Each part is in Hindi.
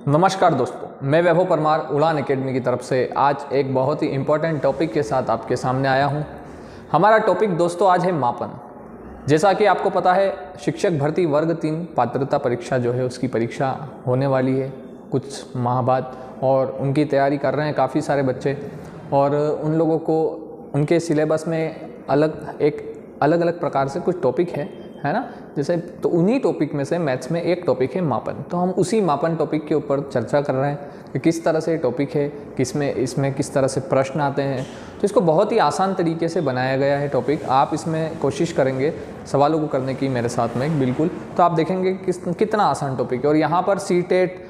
नमस्कार दोस्तों, मैं वैभव परमार उड़ान एकेडमी की तरफ से आज एक बहुत ही इम्पोर्टेंट टॉपिक के साथ आपके सामने आया हूं। हमारा टॉपिक दोस्तों आज है मापन। जैसा कि आपको पता है, शिक्षक भर्ती वर्ग 3 पात्रता परीक्षा जो है उसकी परीक्षा होने वाली है कुछ माह बाद, और उनकी तैयारी कर रहे हैं काफ़ी सारे बच्चे। और उन लोगों को उनके सिलेबस में अलग अलग प्रकार से कुछ टॉपिक है ना। जैसे तो उन्हीं टॉपिक में से मैथ्स में एक टॉपिक है मापन। तो हम उसी मापन टॉपिक के ऊपर चर्चा कर रहे हैं कि किस तरह से टॉपिक है, इसमें किस तरह से प्रश्न आते हैं। तो इसको बहुत ही आसान तरीके से बनाया गया है टॉपिक। आप इसमें कोशिश करेंगे सवालों को करने की मेरे साथ में बिल्कुल, तो आप देखेंगे कितना आसान टॉपिक है। और यहाँ पर सी-टेट,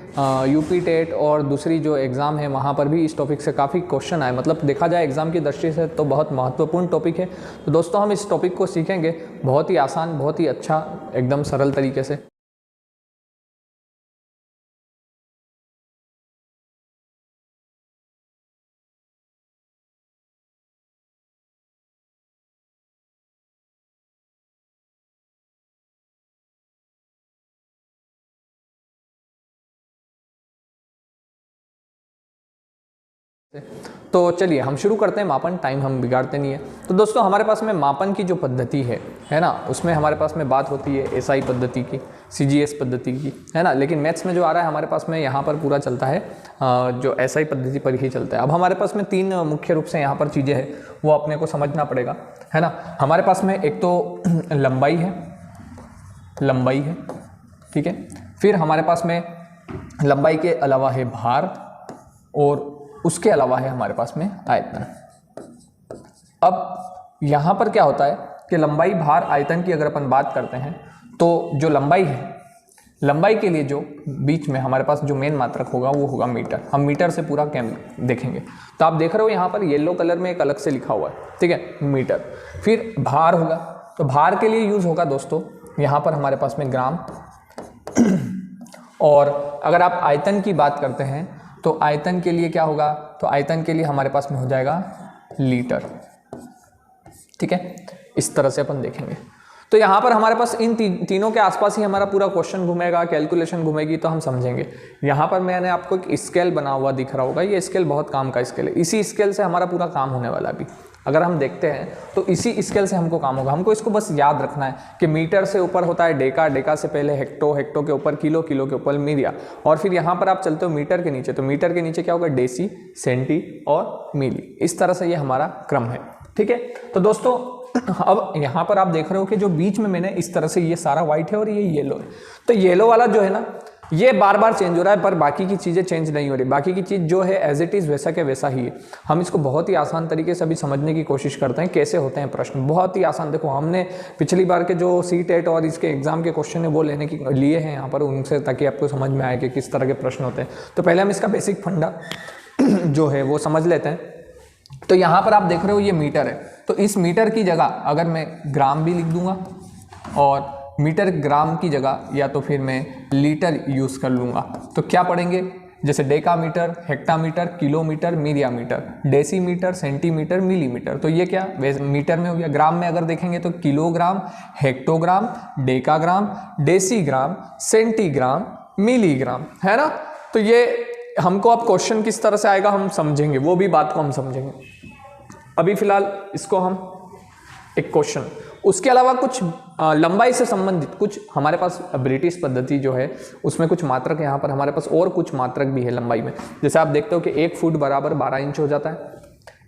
यूपी टेट और दूसरी जो एग्ज़ाम है वहाँ पर भी इस टॉपिक से काफ़ी क्वेश्चन आए। मतलब देखा जाए एग्ज़ाम की दृष्टि से तो बहुत महत्वपूर्ण टॉपिक है। तो दोस्तों हम इस टॉपिक को सीखेंगे बहुत ही आसान, बहुत ही अच्छा, एकदम सरल तरीके से। तो चलिए हम शुरू करते हैं मापन। टाइम हम बिगाड़ते नहीं है। तो दोस्तों हमारे पास में मापन की जो पद्धति है ना, उसमें हमारे पास में बात होती है एसआई पद्धति की, सीजीएस पद्धति की, है ना। लेकिन मैथ्स में जो आ रहा है हमारे पास में यहाँ पर पूरा चलता है जो एसआई पद्धति पर ही चलता है। अब हमारे पास में 3 मुख्य रूप से यहाँ पर चीज़ें हैं, वो अपने को समझना पड़ेगा, है ना। हमारे पास में एक तो लंबाई है, ठीक है। फिर हमारे पास में लंबाई के अलावा है भार, और उसके अलावा है हमारे पास में आयतन। अब यहाँ पर क्या होता है कि लंबाई, भार, आयतन की अगर अपन बात करते हैं तो जो लंबाई है, लंबाई के लिए जो बीच में हमारे पास जो मेन मात्रक होगा वो होगा मीटर। हम मीटर से पूरा कैम देखेंगे। तो आप देख रहे हो यहाँ पर येलो कलर में एक अलग से लिखा हुआ है, ठीक है, मीटर। फिर भार होगा, तो भार के लिए यूज होगा दोस्तों यहाँ पर हमारे पास में ग्राम। और अगर आप आयतन की बात करते हैं तो आयतन के लिए क्या होगा, तो आयतन के लिए हमारे पास में हो जाएगा लीटर, ठीक है। इस तरह से अपन देखेंगे। तो यहाँ पर हमारे पास इन तीनों के आसपास ही हमारा पूरा क्वेश्चन घूमेगा, कैलकुलेशन घूमेगी, तो हम समझेंगे। यहाँ पर मैंने आपको एक स्केल बना हुआ दिख रहा होगा, ये स्केल बहुत काम का स्केल है। इसी स्केल से हमारा पूरा काम होने वाला भी, अगर हम देखते हैं तो इसी स्केल से हमको काम होगा। हमको इसको बस याद रखना है कि मीटर से ऊपर होता है डेका, डेका से पहले हेक्टो, हेक्टो के ऊपर किलो, किलो के ऊपर मीडिया, और फिर यहाँ पर आप चलते हो मीटर के नीचे, तो मीटर के नीचे क्या होगा, डेसी, सेंटी और मिली। इस तरह से ये हमारा क्रम है, ठीक है। तो दोस्तों अब यहाँ पर आप देख रहे हो कि जो बीच में मैंने इस तरह से, ये सारा व्हाइट है और ये येलो है। तो येलो वाला जो है ना, ये बार बार चेंज हो रहा है, पर बाकी की चीज़ें चेंज नहीं हो रही। बाकी की चीज़ जो है एज इट इज़ वैसा के वैसा ही है। हम इसको बहुत ही आसान तरीके से अभी समझने की कोशिश करते हैं कैसे होते हैं प्रश्न। बहुत ही आसान। देखो हमने पिछली बार के जो सी-टेट और इसके एग्जाम के क्वेश्चन है वो लिए हैं यहाँ पर उनसे, ताकि आपको समझ में आए कि किस तरह के प्रश्न होते हैं। तो पहले हम इसका बेसिक फंडा जो है वो समझ लेते हैं। तो यहाँ पर आप देख रहे हो ये मीटर है, तो इस मीटर की जगह अगर मैं ग्राम भी लिख दूंगा, और मीटर ग्राम की जगह या तो फिर मैं लीटर यूज़ कर लूँगा, तो क्या पढ़ेंगे, जैसे decametre, hectometre, kilometre, millimetre, decimetre, centimetre, millimetre. तो ये क्या मीटर में हो गया। ग्राम में अगर देखेंगे तो kilogram, hectogram, decagram, decigram, centigram, milligram, है ना। तो ये हमको अब क्वेश्चन किस तरह से आएगा हम समझेंगे, वो भी बात को हम समझेंगे। अभी फिलहाल इसको हम एक क्वेश्चन, उसके अलावा कुछ लंबाई से संबंधित कुछ हमारे पास ब्रिटिश पद्धति जो है उसमें कुछ मात्रक यहाँ पर हमारे पास और कुछ मात्रक भी है लंबाई में। जैसे आप देखते हो कि 1 फुट बराबर 12 इंच हो जाता है,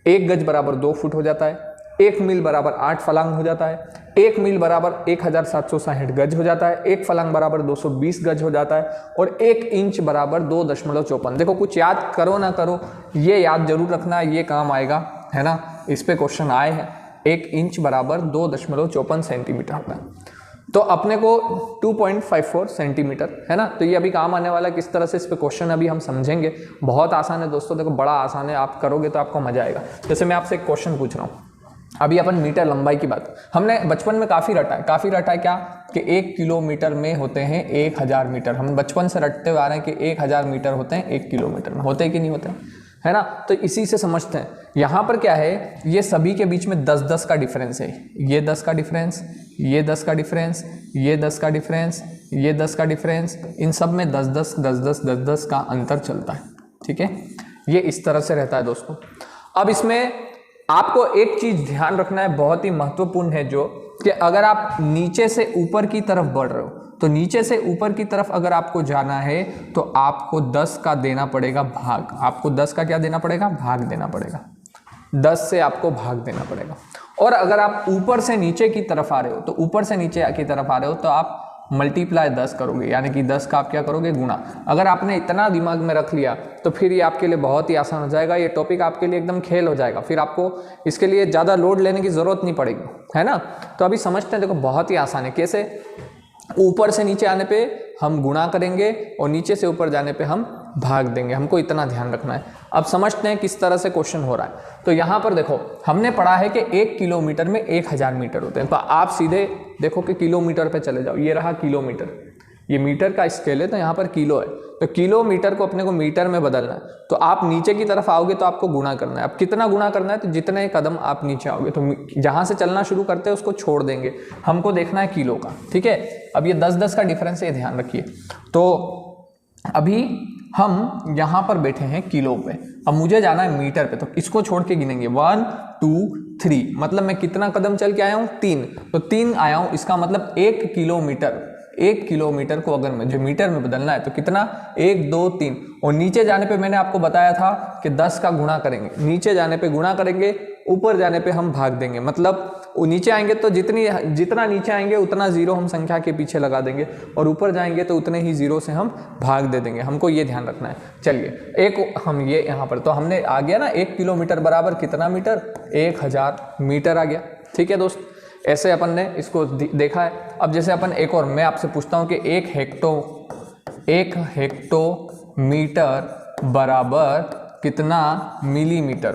1 गज बराबर 2 फुट हो जाता है, 1 मील बराबर 8 फलांग हो जाता है, 1 मील बराबर 1760 गज हो जाता है, 1 फलांग बराबर 220 गज हो जाता है, और 1 इंच बराबर 2.54। देखो कुछ याद करो ना करो, ये याद जरूर रखना, ये काम आएगा, है ना। इस पे क्वेश्चन आए हैं। 1 इंच बराबर 2.54 सेंटीमीटर होता है, तो अपने को 2.54 सेंटीमीटर, है ना। तो ये अभी काम आने वाला है। किस तरह से इस पे क्वेश्चन अभी हम समझेंगे। बहुत आसान है दोस्तों, देखो बड़ा आसान है, आप करोगे तो आपको मजा आएगा। जैसे मैं आपसे एक क्वेश्चन पूछ रहा हूँ, अभी अपन मीटर लंबाई की बात हमने बचपन में काफ़ी रटा है क्या कि 1 किलोमीटर में होते हैं 1000 मीटर। हम बचपन से रटते हुए आ रहे हैं कि 1000 मीटर होते हैं 1 किलोमीटर में, होते हैं कि नहीं होते हैं, है ना। तो इसी से समझते हैं। यहाँ पर क्या है, ये सभी के बीच में 10-10 का डिफरेंस है। ये 10 का डिफरेंस, ये 10 का डिफरेंस, ये 10 का डिफरेंस, ये 10 का डिफरेंस, इन सब में 10 10 10 10 10 10 का अंतर चलता है। ठीक है, ये इस तरह से रहता है दोस्तों। अब इसमें आपको एक चीज ध्यान रखना है, बहुत ही महत्वपूर्ण है, जो कि अगर आप नीचे से ऊपर की तरफ बढ़ रहे हो, तो नीचे से ऊपर की तरफ अगर आपको जाना है तो आपको 10 का देना पड़ेगा भाग। आपको 10 का क्या देना पड़ेगा? भाग देना पड़ेगा। 10 से आपको भाग देना पड़ेगा। और अगर आप ऊपर से नीचे की तरफ आ रहे हो, तो ऊपर से नीचे की तरफ आ रहे हो तो आप मल्टीप्लाई 10 करोगे, यानी कि 10 का आप क्या करोगे? गुणा। अगर आपने इतना दिमाग में रख लिया तो फिर ये आपके लिए बहुत ही आसान हो जाएगा। ये टॉपिक आपके लिए एकदम खेल हो जाएगा, फिर आपको इसके लिए ज़्यादा लोड लेने की ज़रूरत नहीं पड़ेगी, है ना। तो अभी समझते हैं, देखो बहुत ही आसान है। कैसे? ऊपर से नीचे आने पे हम गुणा करेंगे और नीचे से ऊपर जाने पे हम भाग देंगे। हमको इतना ध्यान रखना है। अब समझते हैं किस तरह से क्वेश्चन हो रहा है। तो यहाँ पर देखो, हमने पढ़ा है कि 1 किलोमीटर में 1000 मीटर होते हैं। तो आप सीधे देखो कि किलोमीटर पे चले जाओ। ये रहा किलोमीटर, ये मीटर का स्केल है, तो यहाँ पर किलो है। तो किलोमीटर को अपने को मीटर में बदलना है। तो आप नीचे की तरफ आओगे तो आपको गुणा करना है। अब कितना गुणा करना है? तो जितने कदम आप नीचे आओगे, तो जहाँ से चलना शुरू करते हैं उसको छोड़ देंगे। हमको देखना है किलो का। ठीक है, अब ये 10 10 का डिफरेंस है, ध्यान रखिए। तो अभी हम यहाँ पर बैठे हैं किलो पे, अब मुझे जाना है मीटर पे। तो इसको छोड़ के गिनेंगे 1 2 3, मतलब मैं कितना कदम चल के आया हूँ? 3। तो 3 आया हूँ, इसका मतलब 1 किलोमीटर। 1 किलोमीटर को अगर मुझे मीटर में बदलना है तो कितना? 1 2 3। और नीचे जाने पे मैंने आपको बताया था कि 10 का गुणा करेंगे। नीचे जाने पे गुणा करेंगे, ऊपर जाने पे हम भाग देंगे। मतलब नीचे आएंगे तो जितना नीचे आएंगे उतना जीरो हम संख्या के पीछे लगा देंगे, और ऊपर जाएंगे तो उतने ही जीरो से हम भाग दे देंगे। हमको ये ध्यान रखना है। चलिए, एक हम ये यहाँ पर तो हमने आ गया ना, 1 किलोमीटर बराबर कितना मीटर? 1000 मीटर आ गया। ठीक है दोस्त, ऐसे अपन ने इसको देखा है। अब जैसे अपन एक और, मैं आपसे पूछता हूँ कि 1 हेक्टोमीटर बराबर कितना मिलीमीटर?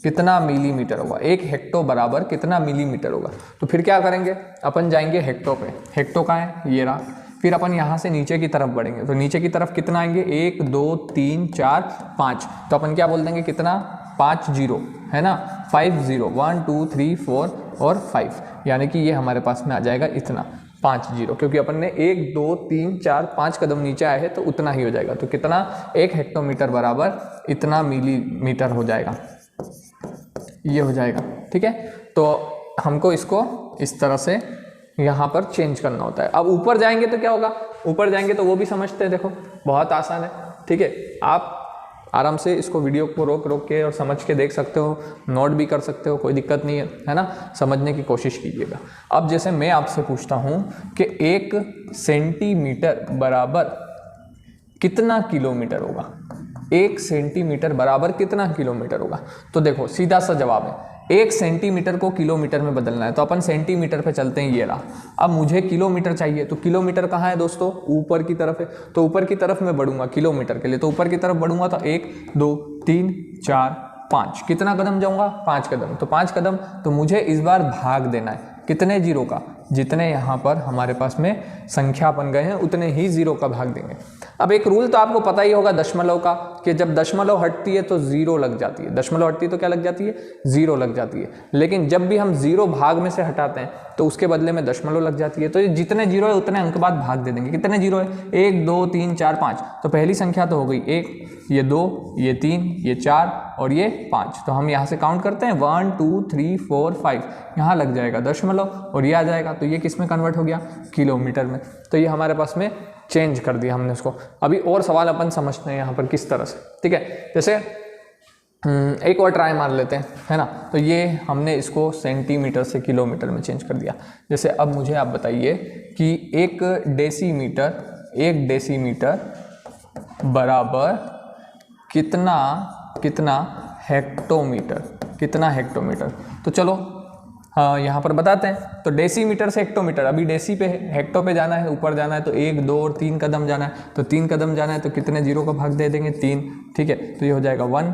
कितना मिलीमीटर होगा? 1 हेक्टो बराबर कितना मिलीमीटर होगा? तो फिर क्या करेंगे? अपन जाएंगे हेक्टो पे। हेक्टो का है, ये रहा। फिर अपन यहाँ से नीचे की तरफ बढ़ेंगे, तो नीचे की तरफ कितना आएंगे? 1 2 3 4 5। तो अपन क्या बोल देंगे? कितना? 5 जीरो, है ना। 5 0, 1 2 3 4 और 5, यानी कि ये हमारे पास में आ जाएगा इतना, 5 जीरो, क्योंकि अपन ने 1 2 3 4 5 कदम नीचे आए हैं तो उतना ही हो जाएगा। तो कितना? 1 हेक्टोमीटर बराबर इतना मिलीमीटर हो जाएगा, ये हो जाएगा। ठीक है, तो हमको इसको इस तरह से यहाँ पर चेंज करना होता है। अब ऊपर जाएंगे तो क्या होगा? ऊपर जाएंगे तो वो भी समझते हैं, देखो बहुत आसान है। ठीक है, आप आराम से इसको वीडियो को रोक के और समझ के देख सकते हो, नोट भी कर सकते हो, कोई दिक्कत नहीं है ना। समझने की कोशिश कीजिएगा। अब जैसे मैं आपसे पूछता हूँ कि 1 सेंटीमीटर बराबर कितना किलोमीटर होगा? 1 सेंटीमीटर बराबर कितना किलोमीटर होगा? तो देखो सीधा सा जवाब है, 1 सेंटीमीटर को किलोमीटर में बदलना है। तो अपन सेंटीमीटर पे चलते हैं, ये रहा। अब मुझे किलोमीटर चाहिए, तो किलोमीटर कहाँ है दोस्तों? ऊपर की तरफ है। तो ऊपर की तरफ मैं बढ़ूंगा किलोमीटर के लिए, तो ऊपर की तरफ बढ़ूंगा तो 1 2 3 4 5। कितना कदम जाऊंगा? 5 कदम। तो 5 कदम, तो मुझे इस बार भाग देना है। कितने जीरो का? जितने यहाँ पर हमारे पास में संख्या बन गए हैं उतने ही जीरो का भाग देंगे। अब एक रूल तो आपको पता ही होगा दशमलव का, कि जब दशमलव हटती है तो जीरो लग जाती है। दशमलव हटती है तो क्या लग जाती है? जीरो लग जाती है। लेकिन जब भी हम जीरो भाग में से हटाते हैं तो उसके बदले में दशमलव लग जाती है। तो ये जितने जीरो है उतने अंक बाद भाग दे देंगे। कितने जीरो है? 1 2 3 4 5। तो पहली संख्या तो हो गई 1, ये 2, ये 3, ये 4 और ये 5। तो हम यहाँ से काउंट करते हैं 1 2 3 4 5। यहाँ लग जाएगा दशमलव और ये आ जाएगा। तो ये किस में कन्वर्ट हो गया? किलोमीटर में। तो ये हमारे पास में चेंज कर दिया हमने उसको। अभी और सवाल अपन समझते हैं यहाँ पर किस तरह से। ठीक है, जैसे एक और ट्राई मार लेते हैं, है ना। तो ये हमने इसको सेंटीमीटर से किलोमीटर में चेंज कर दिया। जैसे अब मुझे आप बताइए कि 1 डेसीमीटर बराबर कितना हेक्टोमीटर? कितना हेक्टोमीटर? तो चलो हाँ यहाँ पर बताते हैं। तो डेसीमीटर से हेक्टोमीटर, अभी डेसी पे हेक्टो पे जाना है, ऊपर जाना है तो 1 2 और 3 कदम जाना है। तो 3 कदम जाना है तो कितने जीरो का भाग दे देंगे? 3। ठीक है, तो ये हो जाएगा 1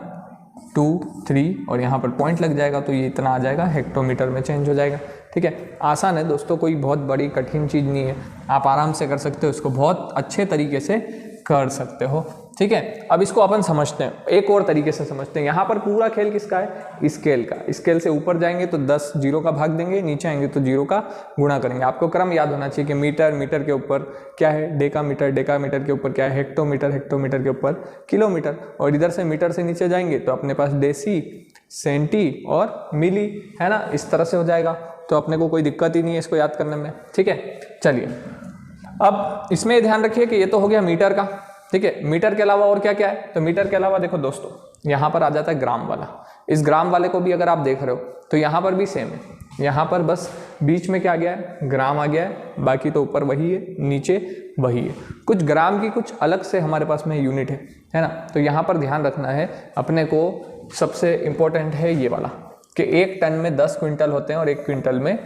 2 3 और यहाँ पर पॉइंट लग जाएगा, तो ये इतना आ जाएगा, हेक्टोमीटर में चेंज हो जाएगा। ठीक है, आसान है दोस्तों, कोई बहुत बड़ी कठिन चीज़ नहीं है, आप आराम से कर सकते हो, इसको बहुत अच्छे तरीके से कर सकते हो। ठीक है। अब इसको अपन समझते हैं, एक और तरीके से समझते हैं। यहाँ पर पूरा खेल किसका है, स्केल का। स्केल से ऊपर जाएंगे तो 10 जीरो का भाग देंगे, नीचे आएंगे तो जीरो का गुणा करेंगे। आपको क्रम याद होना चाहिए कि मीटर, मीटर के ऊपर क्या है डेकामीटर, डेकामीटर के ऊपर क्या है हेक्टोमीटर, हेक्टोमीटर के ऊपर किलोमीटर, और इधर से मीटर से नीचे जाएंगे तो अपने पास डेसी, सेंटी और मिली, है ना, इस तरह से हो जाएगा। तो अपने को कोई दिक्कत ही नहीं है इसको याद करने में, ठीक है। चलिए अब इसमें ध्यान रखिए कि ये तो हो गया मीटर का, ठीक है। मीटर के अलावा और क्या क्या है, तो मीटर के अलावा देखो दोस्तों यहाँ पर आ जाता है ग्राम वाला। इस ग्राम वाले को भी अगर आप देख रहे हो तो यहाँ पर भी सेम है, यहाँ पर बस बीच में क्या आ गया है, ग्राम आ गया है, बाकी तो ऊपर वही है, नीचे वही है। कुछ ग्राम की कुछ अलग से हमारे पास में यूनिट है ना। तो यहाँ पर ध्यान रखना है अपने को, सबसे इंपॉर्टेंट है ये वाला कि 1 टन में 10 क्विंटल होते हैं और 1 क्विंटल में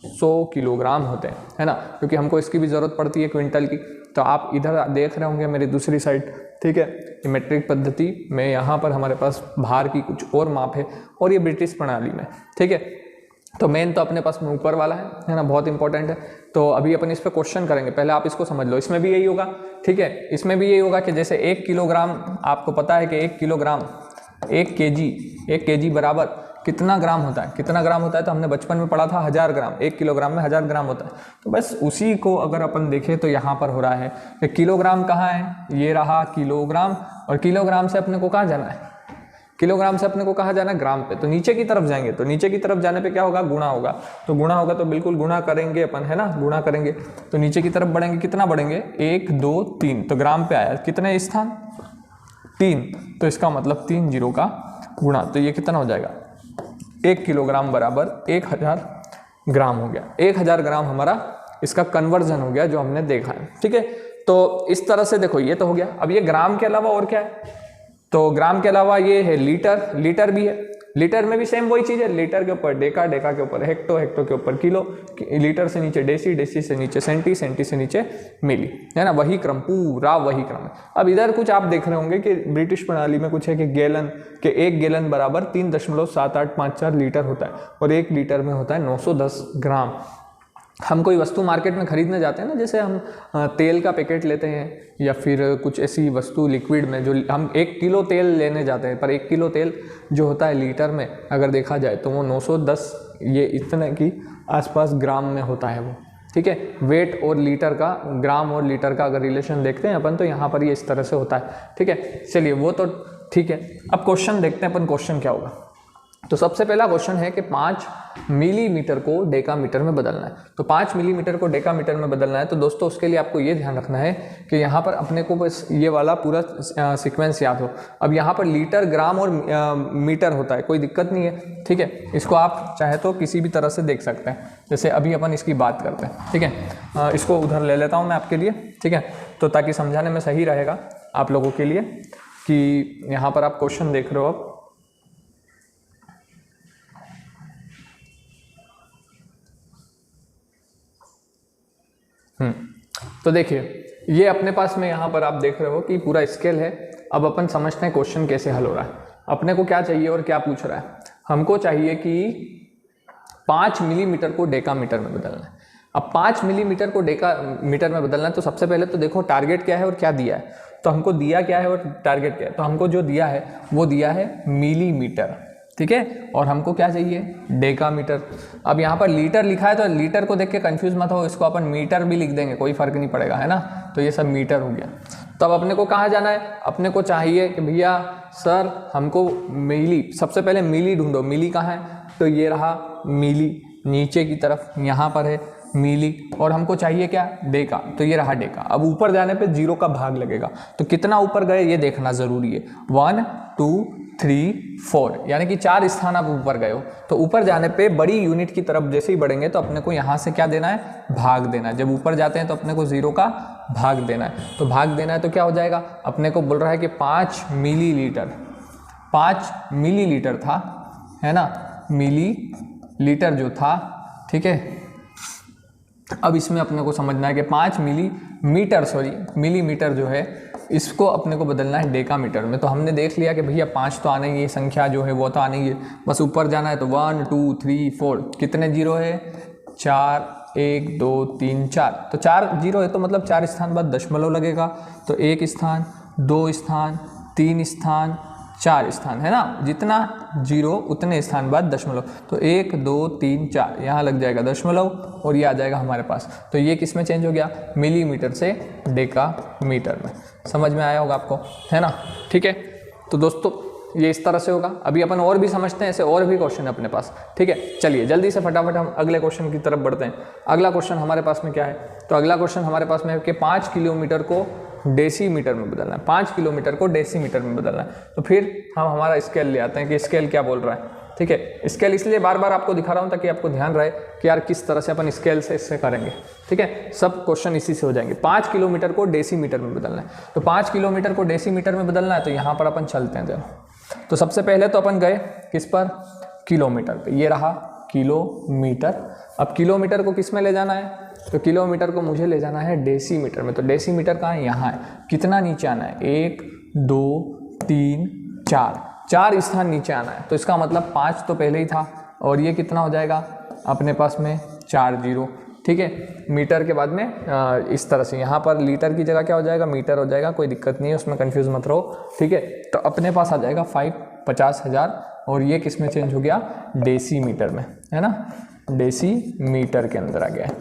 100 किलोग्राम होते हैं, है ना, क्योंकि हमको इसकी भी ज़रूरत पड़ती है क्विंटल की। तो आप इधर देख रहे होंगे मेरी दूसरी साइड, ठीक है, ये मेट्रिक पद्धति में यहाँ पर हमारे पास भार की कुछ और माप है, और ये ब्रिटिश प्रणाली में, ठीक है। तो मेन तो अपने पास में ऊपर वाला है ना, बहुत इंपॉर्टेंट है। तो अभी अपन इस पर क्वेश्चन करेंगे, पहले आप इसको समझ लो। इसमें भी यही होगा, ठीक है, इसमें भी यही होगा कि जैसे 1 किलोग्राम, आपको पता है कि 1 किलोग्राम 1 केजी बराबर कितना ग्राम होता है, कितना ग्राम होता है, तो हमने बचपन में पढ़ा था 1000 ग्राम, 1 किलोग्राम में 1000 ग्राम होता है। तो बस उसी को अगर अपन देखें तो यहाँ पर हो रहा है कि किलोग्राम कहाँ है, ये रहा किलोग्राम, और किलोग्राम से अपने को कहाँ जाना है, किलोग्राम से अपने को कहाँ जाना है, ग्राम पे। तो नीचे की तरफ जाएंगे, तो नीचे की तरफ जाने पे क्या होगा, गुणा होगा। तो गुणा होगा तो बिल्कुल गुणा करेंगे अपन, है ना, गुणा करेंगे तो नीचे की तरफ बढ़ेंगे, कितना बढ़ेंगे, 1 2 3, तो ग्राम पे आया कितने स्थान, 3, तो इसका मतलब 3 जीरो का गुणा, तो ये कितना हो जाएगा, 1 किलोग्राम बराबर 1000 ग्राम हो गया। 1000 ग्राम हमारा इसका कन्वर्जन हो गया जो हमने देखा है, ठीक है। तो इस तरह से देखो ये तो हो गया। अब ये ग्राम के अलावा और क्या है, तो ग्राम के अलावा ये है लीटर, लीटर भी है। लीटर में भी सेम वही चीज़ है, लीटर के ऊपर डेका, डेका के ऊपर हेक्टो, हेक्टो के ऊपर किलो, लीटर से नीचे डेसी, डेसी से नीचे सेंटी, सेंटी से नीचे मिली, है ना, वही क्रम, पूरा वही क्रम है। अब इधर कुछ आप देख रहे होंगे कि ब्रिटिश प्रणाली में कुछ है कि गैलन, के 1 गैलन बराबर 3.7854 लीटर होता है, और 1 लीटर में होता है 910 ग्राम। हम कोई वस्तु मार्केट में खरीदने जाते हैं ना, जैसे हम तेल का पैकेट लेते हैं या फिर कुछ ऐसी वस्तु लिक्विड में, जो हम 1 किलो तेल लेने जाते हैं, पर 1 किलो तेल जो होता है लीटर में अगर देखा जाए तो वो 910, ये इतने की आसपास ग्राम में होता है वो, ठीक है। वेट और लीटर का, ग्राम और लीटर का अगर रिलेशन देखते हैं अपन तो यहाँ पर ये इस तरह से होता है, ठीक है। चलिए वो तो ठीक है। अब क्वेश्चन देखते हैं अपन, क्वेश्चन क्या होगा। तो सबसे पहला क्वेश्चन है कि 5 मिलीमीटर को डेकामीटर में बदलना है। तो 5 मिलीमीटर को डेकामीटर में बदलना है, तो दोस्तों उसके लिए आपको ये ध्यान रखना है कि यहाँ पर अपने को बस ये वाला पूरा सीक्वेंस याद हो। अब यहाँ पर लीटर, ग्राम और मीटर होता है, कोई दिक्कत नहीं है, ठीक है। इसको आप चाहे तो किसी भी तरह से देख सकते हैं, जैसे अभी अपन इसकी बात करते हैं, ठीक है। इसको उधर ले लेता हूँ मैं आपके लिए, ठीक है, तो ताकि समझाने में सही रहेगा आप लोगों के लिए कि यहाँ पर आप क्वेश्चन देख रहे हो। अब तो देखिए ये अपने पास में यहाँ पर आप देख रहे हो कि पूरा स्केल है। अब अपन समझते हैं क्वेश्चन कैसे हल हो रहा है। अपने को क्या चाहिए और क्या पूछ रहा है, हमको चाहिए कि 5 मिलीमीटर को डेकामीटर में बदलना है। अब 5 मिलीमीटर को डेकामीटर में बदलना है, तो सबसे पहले तो देखो टारगेट क्या है और क्या दिया है। तो हमको दिया क्या है और टारगेट क्या है, तो हमको जो दिया है वो दिया है मिलीमीटर, ठीक है, और हमको क्या चाहिए, डेकामीटर। अब यहाँ पर लीटर लिखा है तो लीटर को देख के कंफ्यूज मत हो, इसको अपन मीटर भी लिख देंगे, कोई फर्क नहीं पड़ेगा, है ना। तो ये सब मीटर हो गया। तो अब अपने को कहाँ जाना है, अपने को चाहिए कि भैया सर हमको मिली, सबसे पहले मिली ढूंढो। मिली कहाँ है, तो ये रहा मिली, नीचे की तरफ यहाँ पर है मिली, और हमको चाहिए क्या, डेका, तो ये रहा डेका। अब ऊपर जाने पे जीरो का भाग लगेगा, तो कितना ऊपर गए ये देखना जरूरी है। 1 2 3 4, यानी कि 4 स्थान आप ऊपर गए हो। तो ऊपर जाने पे बड़ी यूनिट की तरफ जैसे ही बढ़ेंगे तो अपने को यहाँ से क्या देना है, भाग देना है। जब ऊपर जाते हैं तो अपने को जीरो का भाग देना है। तो भाग देना है तो क्या हो जाएगा, अपने को बोल रहा है कि 5 मिलीलीटर, 5 मिलीलीटर था, है ना, मिलीलीटर जो था, ठीक है। अब इसमें अपने को समझना है कि 5 मिलीमीटर जो है इसको अपने को बदलना है डेकामीटर में। तो हमने देख लिया कि भैया 5 तो आना ही है, संख्या जो है वो तो आना ही है, बस ऊपर जाना है। तो 1 2 3 4, कितने जीरो है, 4, 1 2 3 4, तो 4 जीरो है, तो मतलब 4 स्थान बाद दशमलव लगेगा, तो 1 स्थान 2 स्थान, 3 स्थान, 4 स्थान, है ना, जितना जीरो उतने स्थान बाद दशमलव, तो 1 2 3 4 यहाँ लग जाएगा दशमलव और ये आ जाएगा हमारे पास। तो ये किस में चेंज हो गया, मिलीमीटर से डेकामीटर में। समझ में आया होगा आपको, है ना, ठीक है। तो दोस्तों ये इस तरह से होगा। अभी अपन और भी समझते हैं, ऐसे और भी क्वेश्चन है अपने पास, ठीक है। चलिए जल्दी से फटाफट हम अगले क्वेश्चन की तरफ बढ़ते हैं। अगला क्वेश्चन हमारे पास में क्या है, तो अगला क्वेश्चन हमारे पास में है कि 5 किलोमीटर को डेसीमीटर में बदलना है, 5 किलोमीटर को डेसीमीटर में बदलना है। तो फिर हम हमारा स्केल ले आते हैं कि स्केल क्या बोल रहा है, ठीक है। स्केल इसलिए बार बार आपको दिखा रहा हूँ ताकि आपको ध्यान रहे कि यार किस तरह से अपन स्केल से इससे करेंगे, ठीक है। सब क्वेश्चन इसी से हो जाएंगे। 5 किलोमीटर को डेसीमीटर में बदलना है, तो 5 किलोमीटर को डेसीमीटर में बदलना है, तो यहाँ पर अपन चलते हैं। देखो, तो सबसे पहले तो अपन गए किस पर, किलोमीटर पे, ये रहा किलोमीटर। अब किलोमीटर को किस में ले जाना है, तो किलोमीटर को मुझे ले जाना है डेसीमीटर में। तो डेसीमीटर कहाँ है, यहाँ है। कितना नीचे आना है, 1 2 3 4 स्थान नीचे आना है। तो इसका मतलब 5 तो पहले ही था और ये कितना हो जाएगा अपने पास में 4 जीरो, ठीक है। मीटर के बाद में इस तरह से यहाँ पर लीटर की जगह क्या हो जाएगा, मीटर हो जाएगा, कोई दिक्कत नहीं है उसमें, कंफ्यूज मत रहो, ठीक है। तो अपने पास आ जाएगा 50,000 और ये किस में चेंज हो गया, डेसीमीटर में, है ना, डेसीमीटर के अंदर आ गया है,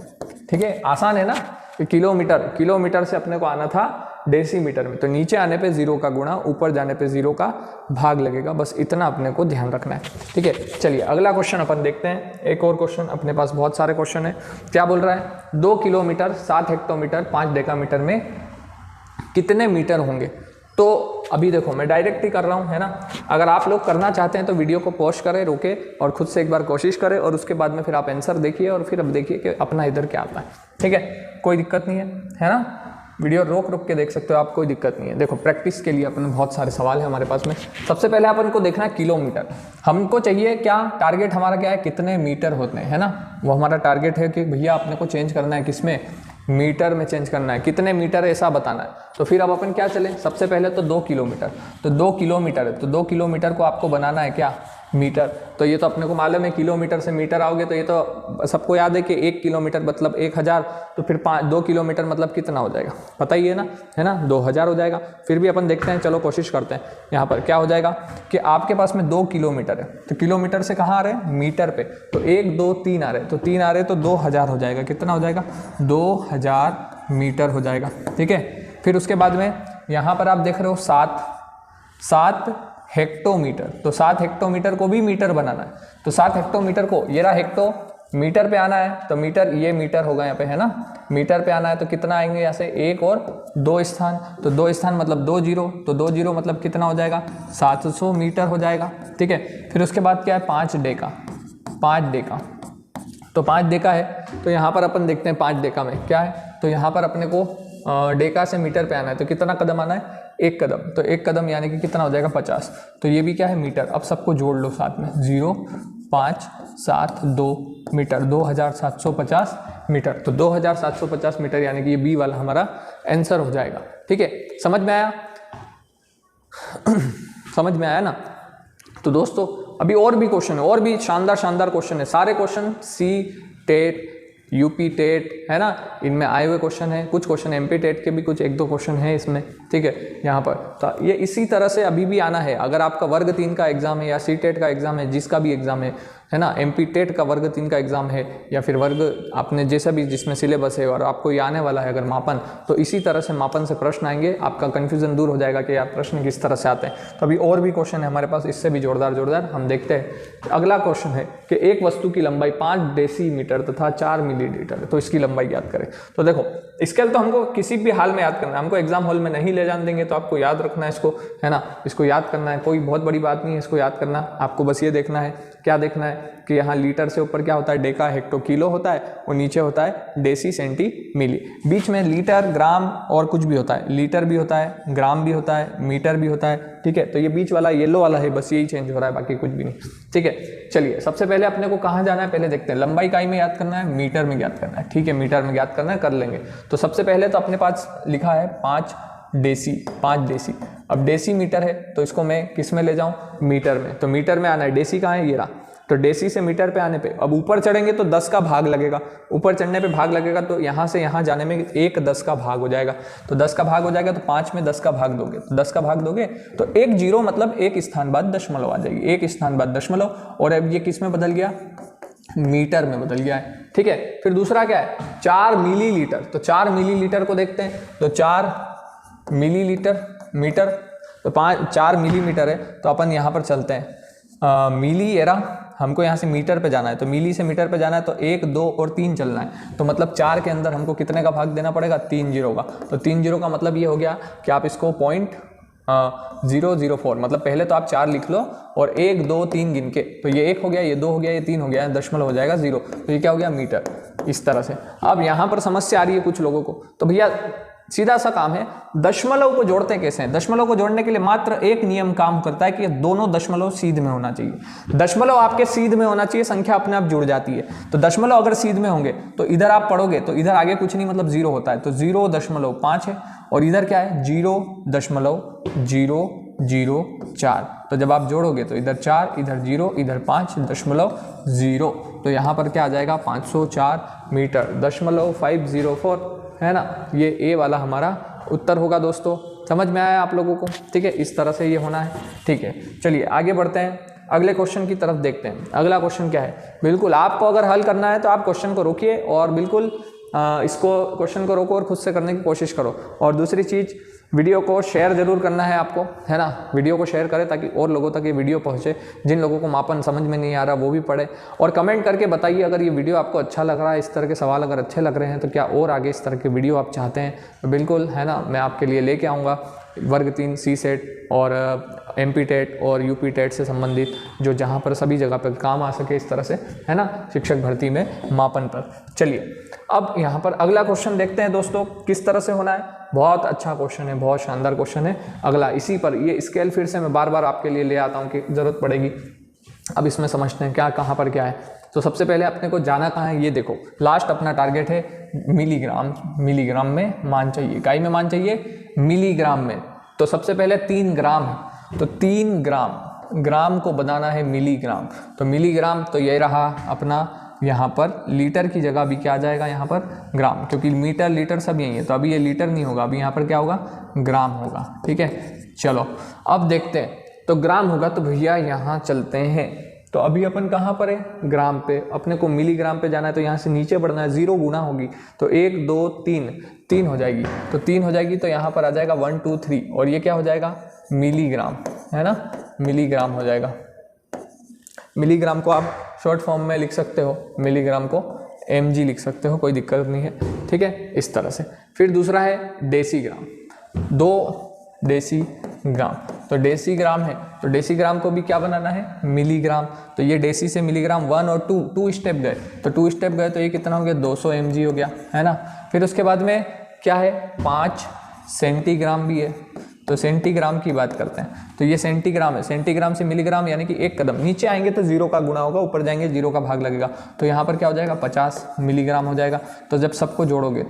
ठीक है। आसान है ना, किलोमीटर से अपने को आना था डेसीमीटर में, तो नीचे आने पे 0 का गुणा, ऊपर जाने पे 0 का भाग लगेगा, बस इतना अपने को ध्यान रखना है, ठीक है। चलिए अगला क्वेश्चन अपन देखते हैं। एक और क्वेश्चन, अपने पास बहुत सारे क्वेश्चन है। क्या बोल रहा है, 2 किलोमीटर 7 हेक्टोमीटर 5 डेकामीटर में कितने मीटर होंगे। तो अभी देखो मैं डायरेक्ट ही कर रहा हूँ, है ना। अगर आप लोग करना चाहते हैं तो वीडियो को पॉज करें, रोके और खुद से एक बार कोशिश करें और उसके बाद में फिर आप आंसर देखिए और फिर अब देखिए कि अपना इधर क्या आता है, ठीक है। कोई दिक्कत नहीं है ना, वीडियो रोक के देख सकते हो आप, कोई दिक्कत नहीं है। देखो प्रैक्टिस के लिए अपन बहुत सारे सवाल है हमारे पास में। सबसे पहले अपन को देखना है किलोमीटर। हमको चाहिए क्या, टारगेट हमारा क्या है, कितने मीटर होते हैं, है ना, वो हमारा टारगेट है कि भैया अपने को चेंज करना है, किसमें, मीटर में चेंज करना है, कितने मीटर है ऐसा बताना है। तो फिर अब अपन क्या चले, सबसे पहले तो 2 किलोमीटर, तो 2 किलोमीटर है, तो 2 किलोमीटर को आपको बनाना है क्या, मीटर। तो ये तो अपने को मालूम है, किलोमीटर से मीटर आओगे तो ये तो सबको याद है कि 1 किलोमीटर मतलब 1000, तो फिर 2 किलोमीटर मतलब कितना हो जाएगा, पता ही है ना, 2000 हो जाएगा। फिर भी अपन देखते हैं, चलो कोशिश करते हैं। यहाँ पर क्या हो जाएगा कि आपके पास में 2 किलोमीटर है, तो किलोमीटर से कहाँ आ रहे हैं, मीटर पे, तो 1 2 3 आ रहे, तो 3 आ रहे तो 2000 हो जाएगा। कितना हो जाएगा, 2000 मीटर हो जाएगा, ठीक है। फिर उसके बाद में यहाँ पर आप देख रहे हो 7 हेक्टोमीटर, तो 7 हेक्टोमीटर को भी मीटर बनाना है। तो 7 हेक्टोमीटर को, ये रहा हेक्टो, मीटर पे आना है, तो मीटर, ये मीटर होगा यहाँ पे, है ना, मीटर पे आना है। तो कितना आएंगे यहाँ से, 1 और 2 स्थान, तो 2 स्थान मतलब 2 जीरो, तो 2 जीरो मतलब कितना हो जाएगा, 700 मीटर हो जाएगा, ठीक है। फिर उसके बाद क्या है, 5 डेका, तो 5 डेका है। तो यहाँ पर अपन देखते हैं 5 डेका में क्या है, तो यहाँ पर अपने को डेका से मीटर पे आना है, तो कितना कदम आना है, 1 कदम, तो 1 कदम यानी कि कितना हो जाएगा 50, तो ये भी क्या है, मीटर। अब सबको जोड़ लो साथ में, 0 5 7 2 मीटर, 2750 मीटर, तो 2750 मीटर यानी कि ये बी वाला हमारा आंसर हो जाएगा, ठीक है। समझ में आया समझ में आया ना। तो दोस्तों अभी और भी क्वेश्चन है, और भी शानदार क्वेश्चन है, सारे question C TET UP TET, है ना, इनमें आए हुए क्वेश्चन है। कुछ क्वेश्चन एमपी टेट के भी कुछ 1-2 क्वेश्चन है इसमें, ठीक है। यहाँ पर तो ये इसी तरह से अभी भी आना है। अगर आपका वर्ग 3 का एग्जाम है या सी टेट का एग्जाम है, जिसका भी एग्जाम है ना, एमपी टेट का वर्ग 3 का एग्जाम है या फिर वर्ग आपने जैसा भी जिसमें सिलेबस है और आपको ये आने वाला है अगर मापन, तो इसी तरह से मापन से प्रश्न आएंगे, आपका कन्फ्यूजन दूर हो जाएगा कि यार प्रश्न किस तरह से आते हैं। तो अभी और भी क्वेश्चन है हमारे पास, इससे भी जोरदार हम देखते हैं। अगला क्वेश्चन है कि एक वस्तु की लंबाई 5 डेसीमीटर तथा 4 मिलीमीटर है, तो इसकी लंबाई याद करें। तो देखो स्केल तो हमको किसी भी हाल में याद करना है, हमको एग्जाम हॉल में नहीं ले जाने देंगे, तो आपको याद रखना है इसको, है ना, इसको याद करना है, कोई बहुत बड़ी बात नहीं है इसको याद करना। आपको बस ये देखना है, क्या देखना है कि यहाँ लीटर से ऊपर क्या होता है, डेका हेक्टो किलो होता है, और नीचे होता है डेसी सेंटी मिली, बीच में लीटर ग्राम और कुछ भी होता है, लीटर भी होता है, ग्राम भी होता है, मीटर भी होता है, ठीक है। तो ये बीच वाला येलो वाला है, बस यही चेंज हो रहा है, बाकी कुछ भी नहीं, ठीक है। चलिए सबसे पहले अपने को कहाँ जाना है, पहले देखते हैं। लंबाई इकाई में याद करना है, मीटर में याद करना है, ठीक है, मीटर में याद करना है, कर लेंगे। तो सबसे पहले तो अपने पास लिखा है 5 डेसी। अब डेसी मीटर है, तो इसको मैं किस में ले जाऊं, मीटर में, तो मीटर में आना है, डेसी कहाँ है, ये रहा, तो डेसी से मीटर पे आने पे अब ऊपर चढ़ेंगे तो 10 का भाग लगेगा, ऊपर चढ़ने पे भाग लगेगा, तो यहाँ से यहाँ जाने में 1 10 का भाग हो जाएगा। तो 10 का भाग हो जाएगा तो 5 में 10 का भाग दोगे, तो 10 का भाग दोगे तो 1 0 मतलब एक स्थान बाद दशमलव आ जाएगी, एक स्थान बाद दशमलव। और अब ये किस में बदल गया, मीटर में बदल गया है। ठीक है, फिर दूसरा क्या है 4 मिलीलीटर, तो 4 मिलीलीटर को देखते हैं, तो 4 मिलीलीटर मीटर, तो 4 मिलीमीटर है, तो अपन यहाँ पर चलते हैं मिली एरा, हमको यहाँ से मीटर पे जाना है, तो मिली से मीटर पे जाना है, तो 1 2 और 3 चलना है, तो मतलब 4 के अंदर हमको कितने का भाग देना पड़ेगा, 3 0 का। तो 3 0 का मतलब ये हो गया कि आप इसको 0.004 मतलब पहले तो आप 4 लिख लो और 1 2 3 गिन के, तो ये 1 हो गया, ये 2 हो गया, ये 3 हो गया, दशमलव हो जाएगा 0, तो ये क्या हो गया मीटर, इस तरह से। अब यहाँ पर समस्या आ रही है कुछ लोगों को, तो भैया सीधा सा काम है, दशमलव को जोड़ते कैसे हैं। दशमलव को जोड़ने के लिए मात्र एक नियम काम करता है कि दोनों दशमलव सीध में होना चाहिए। दशमलव आपके सीध में होना चाहिए, संख्या अपने आप जुड़ जाती है। तो दशमलव अगर सीध में होंगे तो इधर आप पढ़ोगे तो इधर आगे कुछ नहीं, मतलब 0 होता है, तो 0.5 है, और इधर क्या है 0.004। तो जब आप जोड़ोगे तो इधर 4, इधर 0, इधर 5.0, तो यहाँ पर क्या आ जाएगा 504 मीटर, 504 है ना। ये ए वाला हमारा उत्तर होगा दोस्तों। समझ में आया आप लोगों को, ठीक है, इस तरह से ये होना है। ठीक है, चलिए आगे बढ़ते हैं, अगले क्वेश्चन की तरफ देखते हैं। अगला क्वेश्चन क्या है, बिल्कुल आपको अगर हल करना है तो आप क्वेश्चन को रोकिए और बिल्कुल इसको क्वेश्चन को रोको और खुद से करने की कोशिश करो। और दूसरी चीज़, वीडियो को शेयर जरूर करना है आपको, है ना, वीडियो को शेयर करें ताकि और लोगों तक ये वीडियो पहुंचे। जिन लोगों को मापन समझ में नहीं आ रहा वो भी पढ़े, और कमेंट करके बताइए अगर ये वीडियो आपको अच्छा लग रहा है, इस तरह के सवाल अगर अच्छे लग रहे हैं तो क्या और आगे इस तरह के वीडियो आप चाहते हैं, तो बिल्कुल, है ना, मैं आपके लिए लेके आऊँगा वर्ग 3 सी सेट और MP टेट और UP टेट से संबंधित, जो जहाँ पर सभी जगह पर काम आ सके इस तरह से, है ना, शिक्षक भर्ती में मापन पर। चलिए अब यहाँ पर अगला क्वेश्चन देखते हैं दोस्तों, किस तरह से होना है। बहुत अच्छा क्वेश्चन है, बहुत शानदार क्वेश्चन है। अगला इसी पर, ये स्केल फिर से मैं बार बार आपके लिए ले आता हूँ कि जरूरत पड़ेगी। अब इसमें समझते हैं क्या, कहाँ पर क्या है। तो सबसे पहले अपने को जाना कहाँ है, ये देखो, लास्ट अपना टारगेट है मिलीग्राम, मिलीग्राम में मान चाहिए, इकाई में मान चाहिए, मिलीग्राम में। तो सबसे पहले 3 ग्राम है, तो 3 ग्राम को बनाना है मिलीग्राम, तो मिलीग्राम, तो ये रहा अपना यहाँ पर लीटर की जगह भी क्या आ जाएगा यहाँ पर ग्राम, क्योंकि मीटर लीटर सब यही है, तो अभी ये लीटर नहीं होगा, अभी यहाँ पर क्या होगा ग्राम होगा। ठीक है, चलो अब देखते हैं, तो ग्राम होगा, तो भैया यहाँ चलते हैं। तो अभी अपन कहाँ पर है, ग्राम पे, अपने को मिलीग्राम पे जाना है, तो यहाँ से नीचे बढ़ना है, 0 गुना होगी, तो 1 2 3 हो जाएगी, तो 3 हो जाएगी, तो यहाँ पर आ जाएगा 1 2 3, और ये क्या हो जाएगा मिलीग्राम, है ना, मिलीग्राम हो जाएगा। मिलीग्राम को आप शॉर्ट फॉर्म में लिख सकते हो, मिलीग्राम को mg लिख सकते हो, कोई दिक्कत नहीं है। ठीक है, इस तरह से। फिर दूसरा है डेसीग्राम, 2 डेसीग्राम, तो डेसीग्राम है, तो डेसीग्राम को भी क्या बनाना है मिलीग्राम, तो ये डेसी से मिलीग्राम 1 और 2 स्टेप गए, तो 2 स्टेप गए, तो ये कितना हो गया 200 mg हो गया, है ना। फिर उसके बाद में क्या है 5 सेंटीग्राम भी है, तो सेंटीग्राम की बात करते हैं, तो ये सेंटीग्राम है, सेंटीग्राम से मिलीग्राम यानी कि एक कदम नीचे आएंगे तो 0 का गुना होगा, ऊपर जाएंगे 0 का भाग लगेगा, तो यहाँ पर क्या हो जाएगा 50 मिलीग्राम हो जाएगा। तो जब सबको जोड़ोगे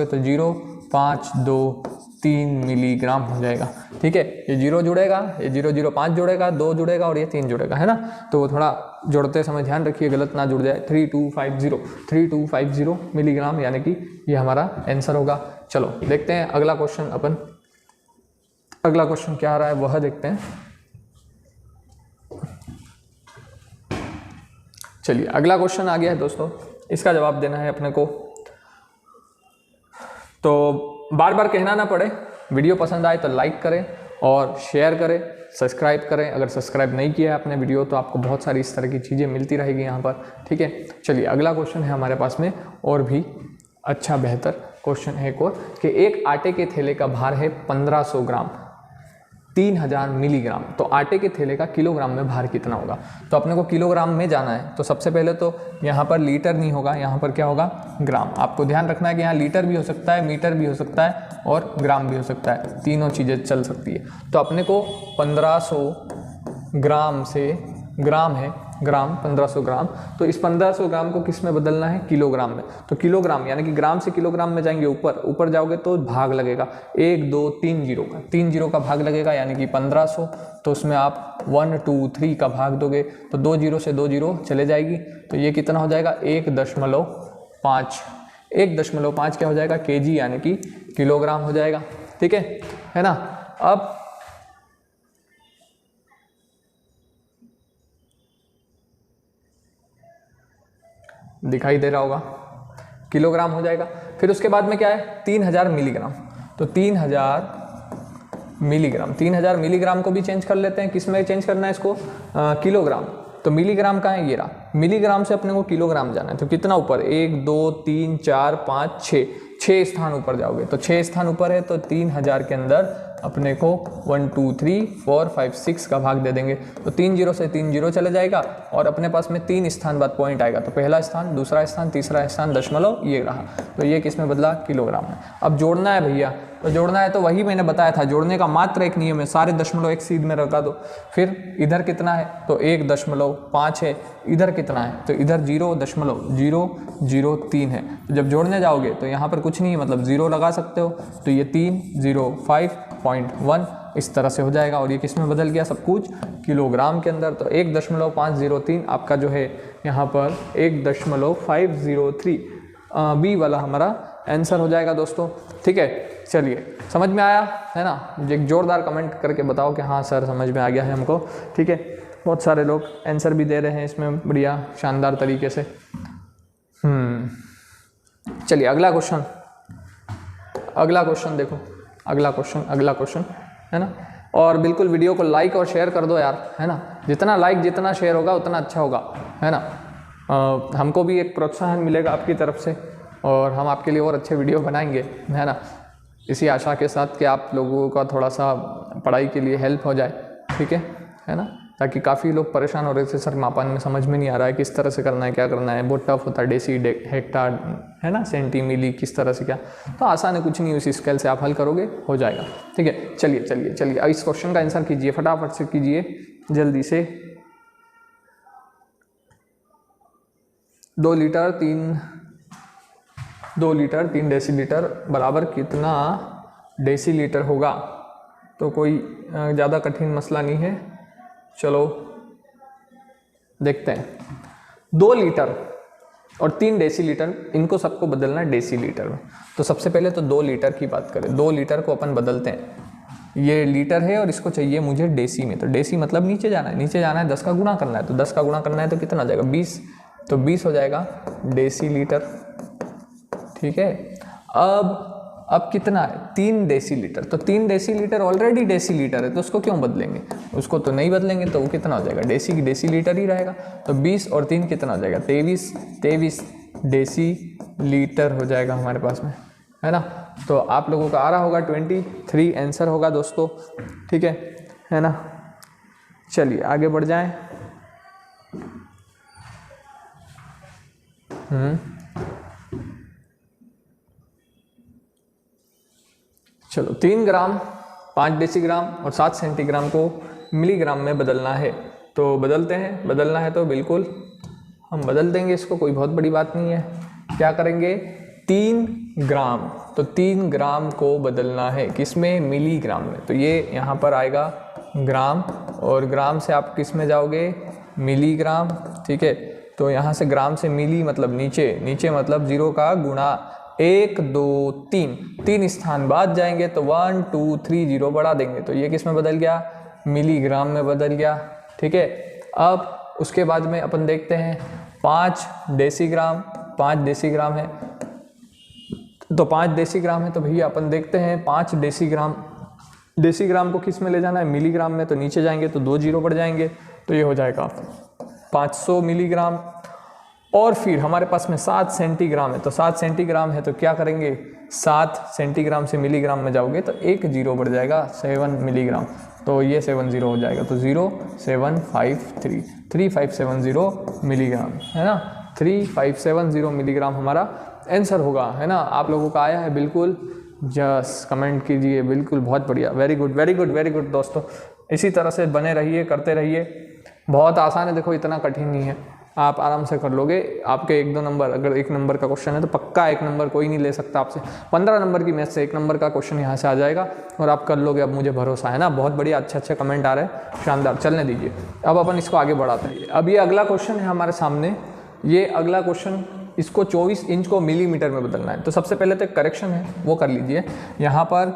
तो 0 5 2 3 मिलीग्राम हो जाएगा। ठीक है, ये 0 जुड़ेगा, ये 0 0 5 जुड़ेगा, 2 जुड़ेगा और ये 3 जुड़ेगा, है ना। तो थोड़ा जोड़ते समय ध्यान रखिए गलत ना जुड़ जाए। 3250 मिलीग्राम यानी कि ये हमारा आंसर होगा। चलो देखते हैं अगला क्वेश्चन, अपन अगला क्वेश्चन क्या आ रहा है वह देखते हैं। चलिए अगला क्वेश्चन आ गया है दोस्तों, इसका जवाब देना है अपने को। तो बार बार कहना ना पड़े, वीडियो पसंद आए तो लाइक करें और शेयर करें, सब्सक्राइब करें। अगर सब्सक्राइब नहीं किया है आपने वीडियो तो आपको बहुत सारी इस तरह की चीज़ें मिलती रहेगी यहाँ पर। ठीक है, चलिए अगला क्वेश्चन है हमारे पास में, और भी अच्छा बेहतर क्वेश्चन है एक और, कि एक आटे के थैले का भार है 1500 ग्राम, 3000 मिलीग्राम, तो आटे के थैले का किलोग्राम में भार कितना होगा। तो अपने को किलोग्राम में जाना है, तो सबसे पहले तो यहाँ पर लीटर नहीं होगा, यहाँ पर क्या होगा ग्राम। आपको ध्यान रखना है कि यहाँ लीटर भी हो सकता है, मीटर भी हो सकता है और ग्राम भी हो सकता है, तीनों चीज़ें चल सकती है। तो अपने को 1500 ग्राम से, ग्राम है ग्राम, 1500 ग्राम। तो इस 1500 ग्राम को किस में बदलना है, किलोग्राम में। तो किलोग्राम यानी कि ग्राम से किलोग्राम में जाएंगे, ऊपर जाओगे तो भाग लगेगा, 1 2 3 जीरो का, 3 जीरो का भाग लगेगा यानी कि 1500। तो उसमें आप 1 2 3 का भाग दोगे तो 2 जीरो से 2 जीरो चले जाएगी, तो ये कितना हो जाएगा 1.5। 1.5 क्या हो जाएगा, केजी यानी कि किलोग्राम हो जाएगा। ठीक है ना। अब दिखाई दे रहा होगा, किलोग्राम हो जाएगा। फिर उसके बाद में क्या है, 3000 मिलीग्राम। तो 3000 मिलीग्राम, 3000 मिलीग्राम को भी चेंज कर लेते हैं, किस में चेंज करना है इसको, किलोग्राम। तो मिलीग्राम कहाँ है, ये रहा, मिलीग्राम से अपने को किलोग्राम जाना है। तो कितना ऊपर, 1 2 3 4 5 6 स्थान ऊपर जाओगे। तो 6 स्थान ऊपर है, तो 3000 के अंदर अपने को 1 2 3 4 5 6 का भाग दे देंगे। तो 3 जीरो से 3 जीरो चले जाएगा और अपने पास में 3 स्थान बाद पॉइंट आएगा। तो पहला स्थान, दूसरा स्थान, तीसरा स्थान, दशमलव, ये रहा। तो ये किस में बदला, किलोग्राम में। अब जोड़ना है भैया, तो जोड़ना है तो वही मैंने बताया था, जोड़ने का मात्र एक नियम है, सारे दशमलव एक सीध में रखा दो। फिर इधर कितना है, तो 1.5 है। इधर कितना है, तो इधर 0.003 है। तो जब जोड़ने जाओगे तो यहाँ पर कुछ नहीं है, मतलब 0 लगा सकते हो। तो ये 305.1 इस तरह से हो जाएगा। और ये किस में बदल गया, सब कुछ किलोग्राम के अंदर। तो 1.503 आपका जो है यहाँ पर 1.503 बी वाला हमारा आंसर हो जाएगा दोस्तों। ठीक है, चलिए, समझ में आया है ना। एक जोरदार कमेंट करके बताओ कि हाँ सर समझ में आ गया है हमको। ठीक है, बहुत सारे लोग आंसर भी दे रहे हैं इसमें बढ़िया शानदार तरीके से। चलिए अगला क्वेश्चन देखो, अगला क्वेश्चन है ना। और बिल्कुल वीडियो को लाइक और शेयर कर दो यार, है ना। जितना लाइक जितना शेयर होगा उतना अच्छा होगा, है ना। हमको भी एक प्रोत्साहन मिलेगा आपकी तरफ से और हम आपके लिए और अच्छे वीडियो बनाएंगे, है ना। इसी आशा के साथ कि आप लोगों का थोड़ा सा पढ़ाई के लिए हेल्प हो जाए। ठीक है ना। ताकि काफ़ी लोग परेशान हो रहे थे, सर मापन में समझ में नहीं आ रहा है, किस तरह से करना है, क्या करना है, बहुत टफ होता है, डेसी हेक्टार, है ना, सेंटी मिली, किस तरह से क्या। तो आसान है, कुछ नहीं, उसी स्केल से आप हल करोगे, हो जाएगा। ठीक है, चलिए अब इस क्वेश्चन का आंसर कीजिए, फटाफट से कीजिए, जल्दी से। 2 लीटर 3 डेसीलीटर बराबर कितना डेसीलीटर होगा। तो कोई ज़्यादा कठिन मसला नहीं है, चलो देखते हैं। 2 लीटर और 3 डेसीलीटर, इनको सबको बदलना है डेसीलीटर में। तो सबसे पहले तो 2 लीटर की बात करें, 2 लीटर को अपन बदलते हैं। ये लीटर है और इसको चाहिए मुझे डेसी में। तो डेसी मतलब नीचे जाना है, 10 का गुणा करना है। तो 10 का गुणा करना है तो कितना आ जाएगा, 20। तो 20 हो जाएगा डेसीलीटर। ठीक है, अब कितना है, 3 डेसीलीटर। तो 3 डेसीलीटर ऑलरेडी डेसीलीटर है, तो उसको क्यों बदलेंगे, उसको तो नहीं बदलेंगे। तो वो कितना हो जाएगा, डेसीलीटर ही रहेगा। तो 20 और 3 कितना हो जाएगा, 23 डेसीलीटर हो जाएगा हमारे पास में, है ना। तो आप लोगों का आ रहा होगा 23 आंसर होगा दोस्तों। ठीक है ना। चलिए आगे बढ़ जाएं। चलो, 3 ग्राम, 5 डेसीग्राम और 7 सेंटीग्राम को मिलीग्राम में बदलना है। तो बदलते हैं, बदलना है तो बिल्कुल हम बदल देंगे इसको, कोई बहुत बड़ी बात नहीं है। क्या करेंगे, 3 ग्राम, तो 3 ग्राम को बदलना है किसमें, मिलीग्राम में। तो ये यहाँ पर आएगा ग्राम, और ग्राम से आप किस में जाओगे, मिलीग्राम। ठीक है, तो यहाँ से ग्राम से मिली मतलब नीचे मतलब 0 का गुणा, 1 2 3 स्थान बाद जाएंगे तो 1 2 3 0 बढ़ा देंगे। तो ये किस में बदल गया, मिलीग्राम में बदल गया। ठीक है, अब उसके बाद में अपन देखते हैं 5 डेसीग्राम। 5 डेसीग्राम है, तो 5 डेसीग्राम है, तो भैया अपन देखते हैं 5 डेसीग्राम को किस में ले जाना है, मिलीग्राम में। तो नीचे जाएंगे तो 2 जीरो बढ़ जाएंगे, तो ये हो जाएगा 500 मिलीग्राम। और फिर हमारे पास में 7 सेंटीग्राम है, तो 7 सेंटीग्राम है, तो क्या करेंगे, 7 सेंटीग्राम से मिलीग्राम में जाओगे तो 1 जीरो बढ़ जाएगा, 7 मिलीग्राम। तो ये 70 हो जाएगा, तो 3570 मिलीग्राम, है ना। 3570 मिलीग्राम हमारा आंसर होगा, है ना। आप लोगों का आया है बिल्कुल यस, कमेंट कीजिए, बिल्कुल, बहुत बढ़िया, very good very good very good दोस्तों, इसी तरह से बने रहिए, करते रहिए। बहुत आसान है, देखो इतना कठिन नहीं है, आप आराम से कर लोगे। आपके 1-2 नंबर, अगर 1 नंबर का क्वेश्चन है तो पक्का 1 नंबर कोई नहीं ले सकता आपसे। 15 नंबर की मैथ से 1 नंबर का क्वेश्चन यहाँ से आ जाएगा और आप कर लोगे, अब मुझे भरोसा है ना। बहुत बढ़िया, अच्छे कमेंट आ रहे हैं, शानदार, चलने दीजिए। अब अपन इसको आगे बढ़ाते हैं। अब ये अगला क्वेश्चन है हमारे सामने, ये अगला क्वेश्चन, इसको 24 इंच को मिलीमीटर में बदलना है। तो सबसे पहले तो करेक्शन है वो कर लीजिए। यहाँ पर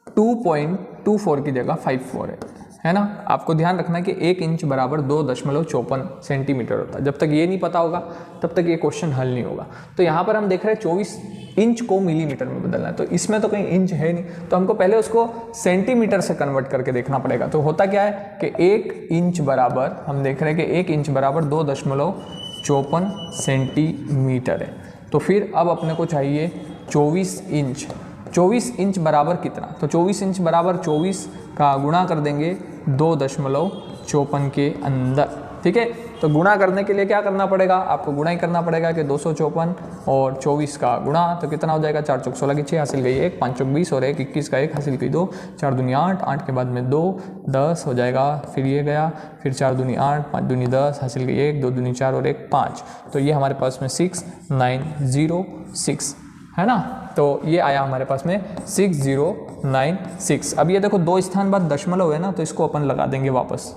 2.24 की जगह 54 है ना। आपको ध्यान रखना है कि 1 इंच बराबर 2.54 सेंटीमीटर होता है। जब तक ये नहीं पता होगा तब तक ये क्वेश्चन हल नहीं होगा। तो यहाँ पर हम देख रहे हैं 24 इंच को मिलीमीटर में बदलना है, तो इसमें तो कहीं इंच है नहीं, तो हमको पहले उसको सेंटीमीटर से कन्वर्ट करके देखना पड़ेगा। तो होता क्या है कि 1 इंच बराबर, हम देख रहे हैं कि 1 इंच बराबर 2.54 सेंटीमीटर है। तो फिर अब अपने को चाहिए 24 इंच। 24 इंच बराबर कितना, तो 24 इंच बराबर 24 का गुणा कर देंगे 2.54 के अंदर, ठीक है। तो गुणा करने के लिए क्या करना पड़ेगा, आपको गुणा ही करना पड़ेगा कि 254 और 24 का गुणा, तो कितना हो जाएगा, 4 चौक 16 की 6 हासिल गई 1, 5 चौक 20 और 1 21 का 1 हासिल गई 2, 4 दूनी 8, 8 के बाद में 2 10 हो जाएगा, फिर ये गया, फिर 4 दूनी 8, 5 दूनी 10 हासिल गई 1, 2 दूनी 4 और 1 5, तो ये हमारे पास में 6906 है ना। तो ये आया हमारे पास में 6096। अब ये देखो 2 स्थान बाद दशमलव है ना, तो इसको अपन लगा देंगे वापस,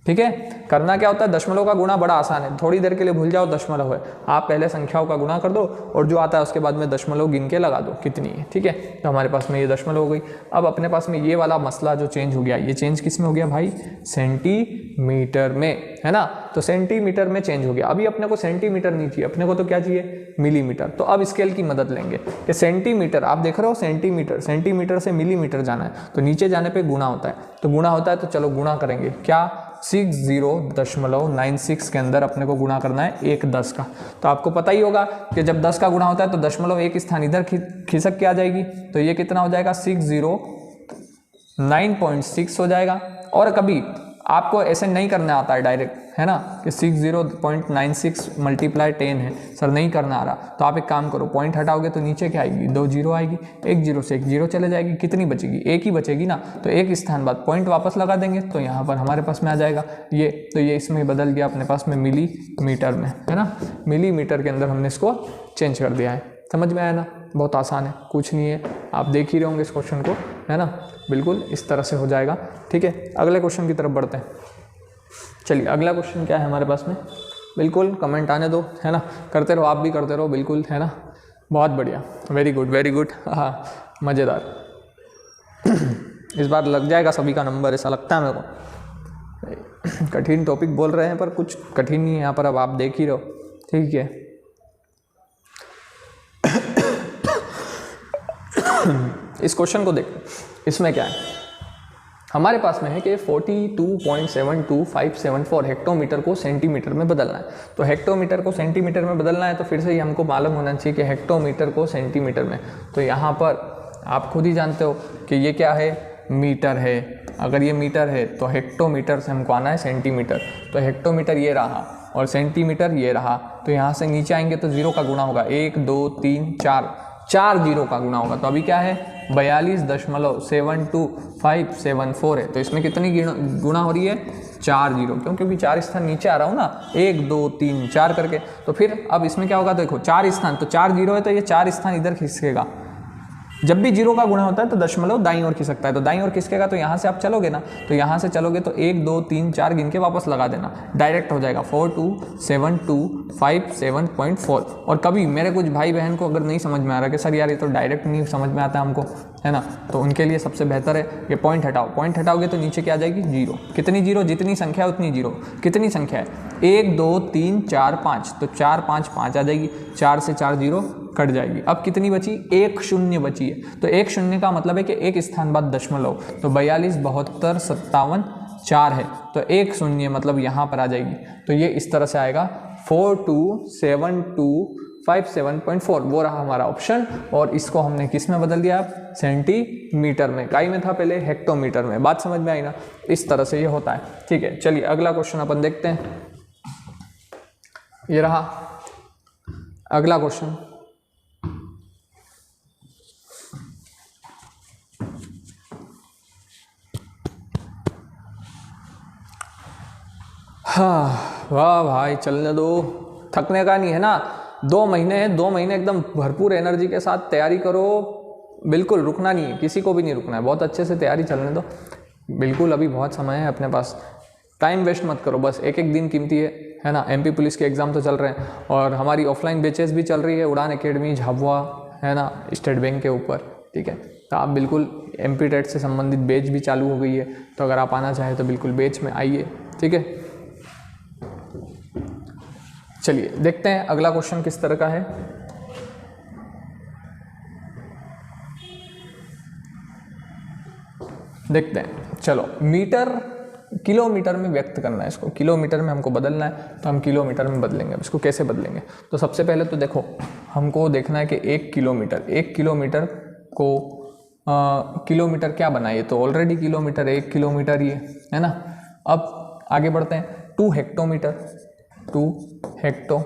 ठीक है। करना क्या होता है, दशमलव का गुणा बड़ा आसान है, थोड़ी देर के लिए भूल जाओ दशमलव है, आप पहले संख्याओं का गुणा कर दो और जो आता है उसके बाद में दशमलव गिन के लगा दो कितनी है, ठीक है। तो हमारे पास में ये दशमलव हो गई। अब अपने पास में ये वाला मसला जो चेंज हो गया, ये चेंज किस में हो गया भाई, सेंटीमीटर में, है ना। तो सेंटीमीटर में चेंज हो गया। अभी अपने को सेंटीमीटर नहीं चाहिए, अपने को तो क्या चाहिए, मिलीमीटर। तो अब स्केल की मदद लेंगे कि सेंटीमीटर, आप देख रहे हो सेंटीमीटर, सेंटीमीटर से मिलीमीटर जाना है, तो नीचे जाने पे गुणा होता है, तो गुणा होता है, तो चलो गुणा करेंगे। क्या, 60.96 के अंदर अपने को गुणा करना है 1 10 का। तो आपको पता ही होगा कि जब 10 का गुणा होता है तो दशमलव 1 स्थान इधर खिसक के आ जाएगी, तो ये कितना हो जाएगा, 609.6 हो जाएगा। और कभी आपको ऐसे नहीं करना आता है डायरेक्ट, है ना, कि 60.96 मल्टीप्लाई 10 है, सर नहीं करना आ रहा, तो आप एक काम करो, पॉइंट हटाओगे तो नीचे क्या आएगी, 2 जीरो आएगी, 1 जीरो से 1 जीरो चले जाएगी, कितनी बचेगी, 1 ही बचेगी ना। तो 1 स्थान बाद पॉइंट वापस लगा देंगे, तो यहाँ पर हमारे पास में आ जाएगा ये, तो ये इसमें बदल गया अपने पास में मिलीमीटर में, है ना। मिलीमीटर के अंदर हमने इसको चेंज कर दिया है। समझ में आया ना, बहुत आसान है, कुछ नहीं है, आप देख ही रहे होंगे इस क्वेश्चन को, है ना। बिल्कुल इस तरह से हो जाएगा, ठीक है। अगले क्वेश्चन की तरफ बढ़ते हैं। चलिए अगला क्वेश्चन क्या है हमारे पास में, बिल्कुल कमेंट आने दो, है ना, करते रहो, आप भी करते रहो, बिल्कुल, है ना। बहुत बढ़िया, वेरी गुड, हाँ मज़ेदार। इस बार लग जाएगा सभी का नंबर, ऐसा लगता है मेरे को। कठिन टॉपिक बोल रहे हैं पर कुछ कठिन नहीं है यहाँ पर, अब आप देख ही रहो, ठीक है। इस क्वेश्चन को देख, इसमें क्या है, हमारे पास में है कि 42.72574 हेक्टोमीटर को सेंटीमीटर में बदलना है। तो हेक्टोमीटर को सेंटीमीटर में बदलना है, तो फिर से ही हमको मालूम होना चाहिए कि हेक्टोमीटर को सेंटीमीटर में, तो यहाँ पर आप खुद ही जानते हो कि ये क्या है, मीटर है। अगर ये मीटर है तो हेक्टोमीटर से हमको आना है सेंटीमीटर, तो हेक्टोमीटर ये रहा और सेंटीमीटर ये रहा, तो यहाँ से नीचे आएंगे तो 0 का गुणा होगा, 1 2 3 4 0 का गुणा होगा। तो अभी क्या है, 42.72574 है, तो इसमें कितनी गुणा हो रही है, 4 0, क्योंकि 4 स्थान नीचे आ रहा हूँ ना, 1 2 3 4 करके। तो फिर अब इसमें क्या होगा, देखो 4 स्थान, तो 4 0 है, तो ये 4 स्थान इधर खिसकेगा। जब भी 0 का गुणा होता है तो दशमलव दाईं ओर खिसकता है, तो दाईं ओर खिसकेगा, तो यहाँ से आप चलोगे ना, तो यहाँ से चलोगे तो 1 2 3 4 गिन के वापस लगा देना, डायरेक्ट हो जाएगा 42.72574। और कभी मेरे कुछ भाई बहन को अगर नहीं समझ में आ रहा कि सर यार ये तो डायरेक्ट नहीं समझ में आता हमको, है ना, तो उनके लिए सबसे बेहतर है ये पॉइंट हटाओ, पॉइंट हटाओगे तो नीचे क्या आ जाएगी, 0। कितनी 0, जितनी संख्या उतनी 0। कितनी संख्या है, 1 2 3 4 5, तो 4 5 5 आ जाएगी, 4 से 4 0 कट जाएगी। अब कितनी बची, 1 0 बची है, तो 1 0 का मतलब है कि 1 स्थान बाद दशमलव, तो 42 72 57 4 है, तो 1 0 मतलब यहाँ पर आ जाएगी, तो ये इस तरह से आएगा 427257.4, वो रहा हमारा ऑप्शन। और इसको हमने किस में बदल दिया, सेंटीमीटर में, काई में था पहले, हेक्टोमीटर में। बात समझ में आई ना, इस तरह से ये होता है, ठीक है। चलिए अगला क्वेश्चन अपन देखते हैं, ये रहा अगला क्वेश्चन। हाँ वाह भाई, चलने दो, थकने का नहीं है ना। 2 महीने हैं, 2 महीने एकदम भरपूर एनर्जी के साथ तैयारी करो, बिल्कुल रुकना नहीं है, किसी को भी नहीं रुकना है, बहुत अच्छे से तैयारी चलने दो, बिल्कुल अभी बहुत समय है अपने पास, टाइम वेस्ट मत करो, बस एक एक दिन कीमती है ना। एमपी पुलिस के एग्ज़ाम तो चल रहे हैं और हमारी ऑफलाइन बैचेस भी चल रही है, उड़ान एकेडमी, झाबुआ, है ना, स्टेट बैंक के ऊपर, ठीक है। तो आप बिल्कुल एमपी टेट से संबंधित बैच भी चालू हो गई है, तो अगर आप आना चाहें तो बिल्कुल बैच में आइए, ठीक है। चलिए देखते हैं अगला क्वेश्चन किस तरह का है। देखते हैं, चलो मीटर किलोमीटर में व्यक्त करना है इसको, किलोमीटर में हमको बदलना है, तो हम किलोमीटर में बदलेंगे। इसको कैसे बदलेंगे, तो सबसे पहले तो देखो हमको देखना है कि 1 किलोमीटर को किलोमीटर क्या बनाइए, तो ऑलरेडी किलोमीटर 1 किलोमीटर ही है ना। अब आगे बढ़ते हैं, 2 हेक्टोमीटर, 2 हेक्टो,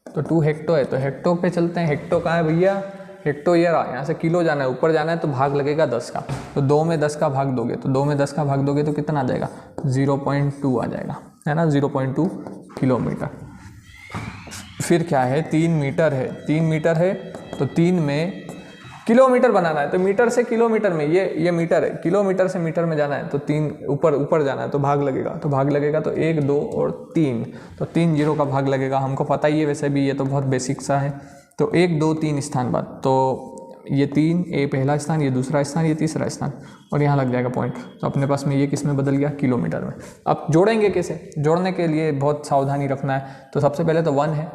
तो 2 हेक्टो है तो हेक्टो पे चलते हैं। हेक्टो कहाँ है भैया, हेक्टो ये रहा, यहाँ से किलो जाना है, ऊपर जाना है तो भाग लगेगा 10 का, तो 2 में 10 का भाग दोगे, तो 2 में 10 का भाग दोगे तो कितना आ जाएगा, 0.2 आ जाएगा, है ना, 0.2 किलोमीटर। फिर क्या है, 3 मीटर है, 3 मीटर है तो 3 में किलोमीटर बनाना है, तो मीटर से किलोमीटर में, ये मीटर है, किलोमीटर से मीटर में जाना है तो 3 ऊपर जाना है तो भाग लगेगा, तो 1, 2 और 3, तो 3 जीरो का भाग लगेगा, हमको पता ही है वैसे भी, ये तो बहुत बेसिक सा है। तो 1, 2, 3 स्थान बाद, तो ये 3, ये पहला स्थान, ये दूसरा स्थान, ये तीसरा स्थान, और यहाँ लग जाएगा पॉइंट, तो अपने पास में ये किस में बदल गया, किलोमीटर में। अब जोड़ेंगे कैसे, जोड़ने के लिए बहुत सावधानी रखना है। तो सबसे पहले तो 1 है,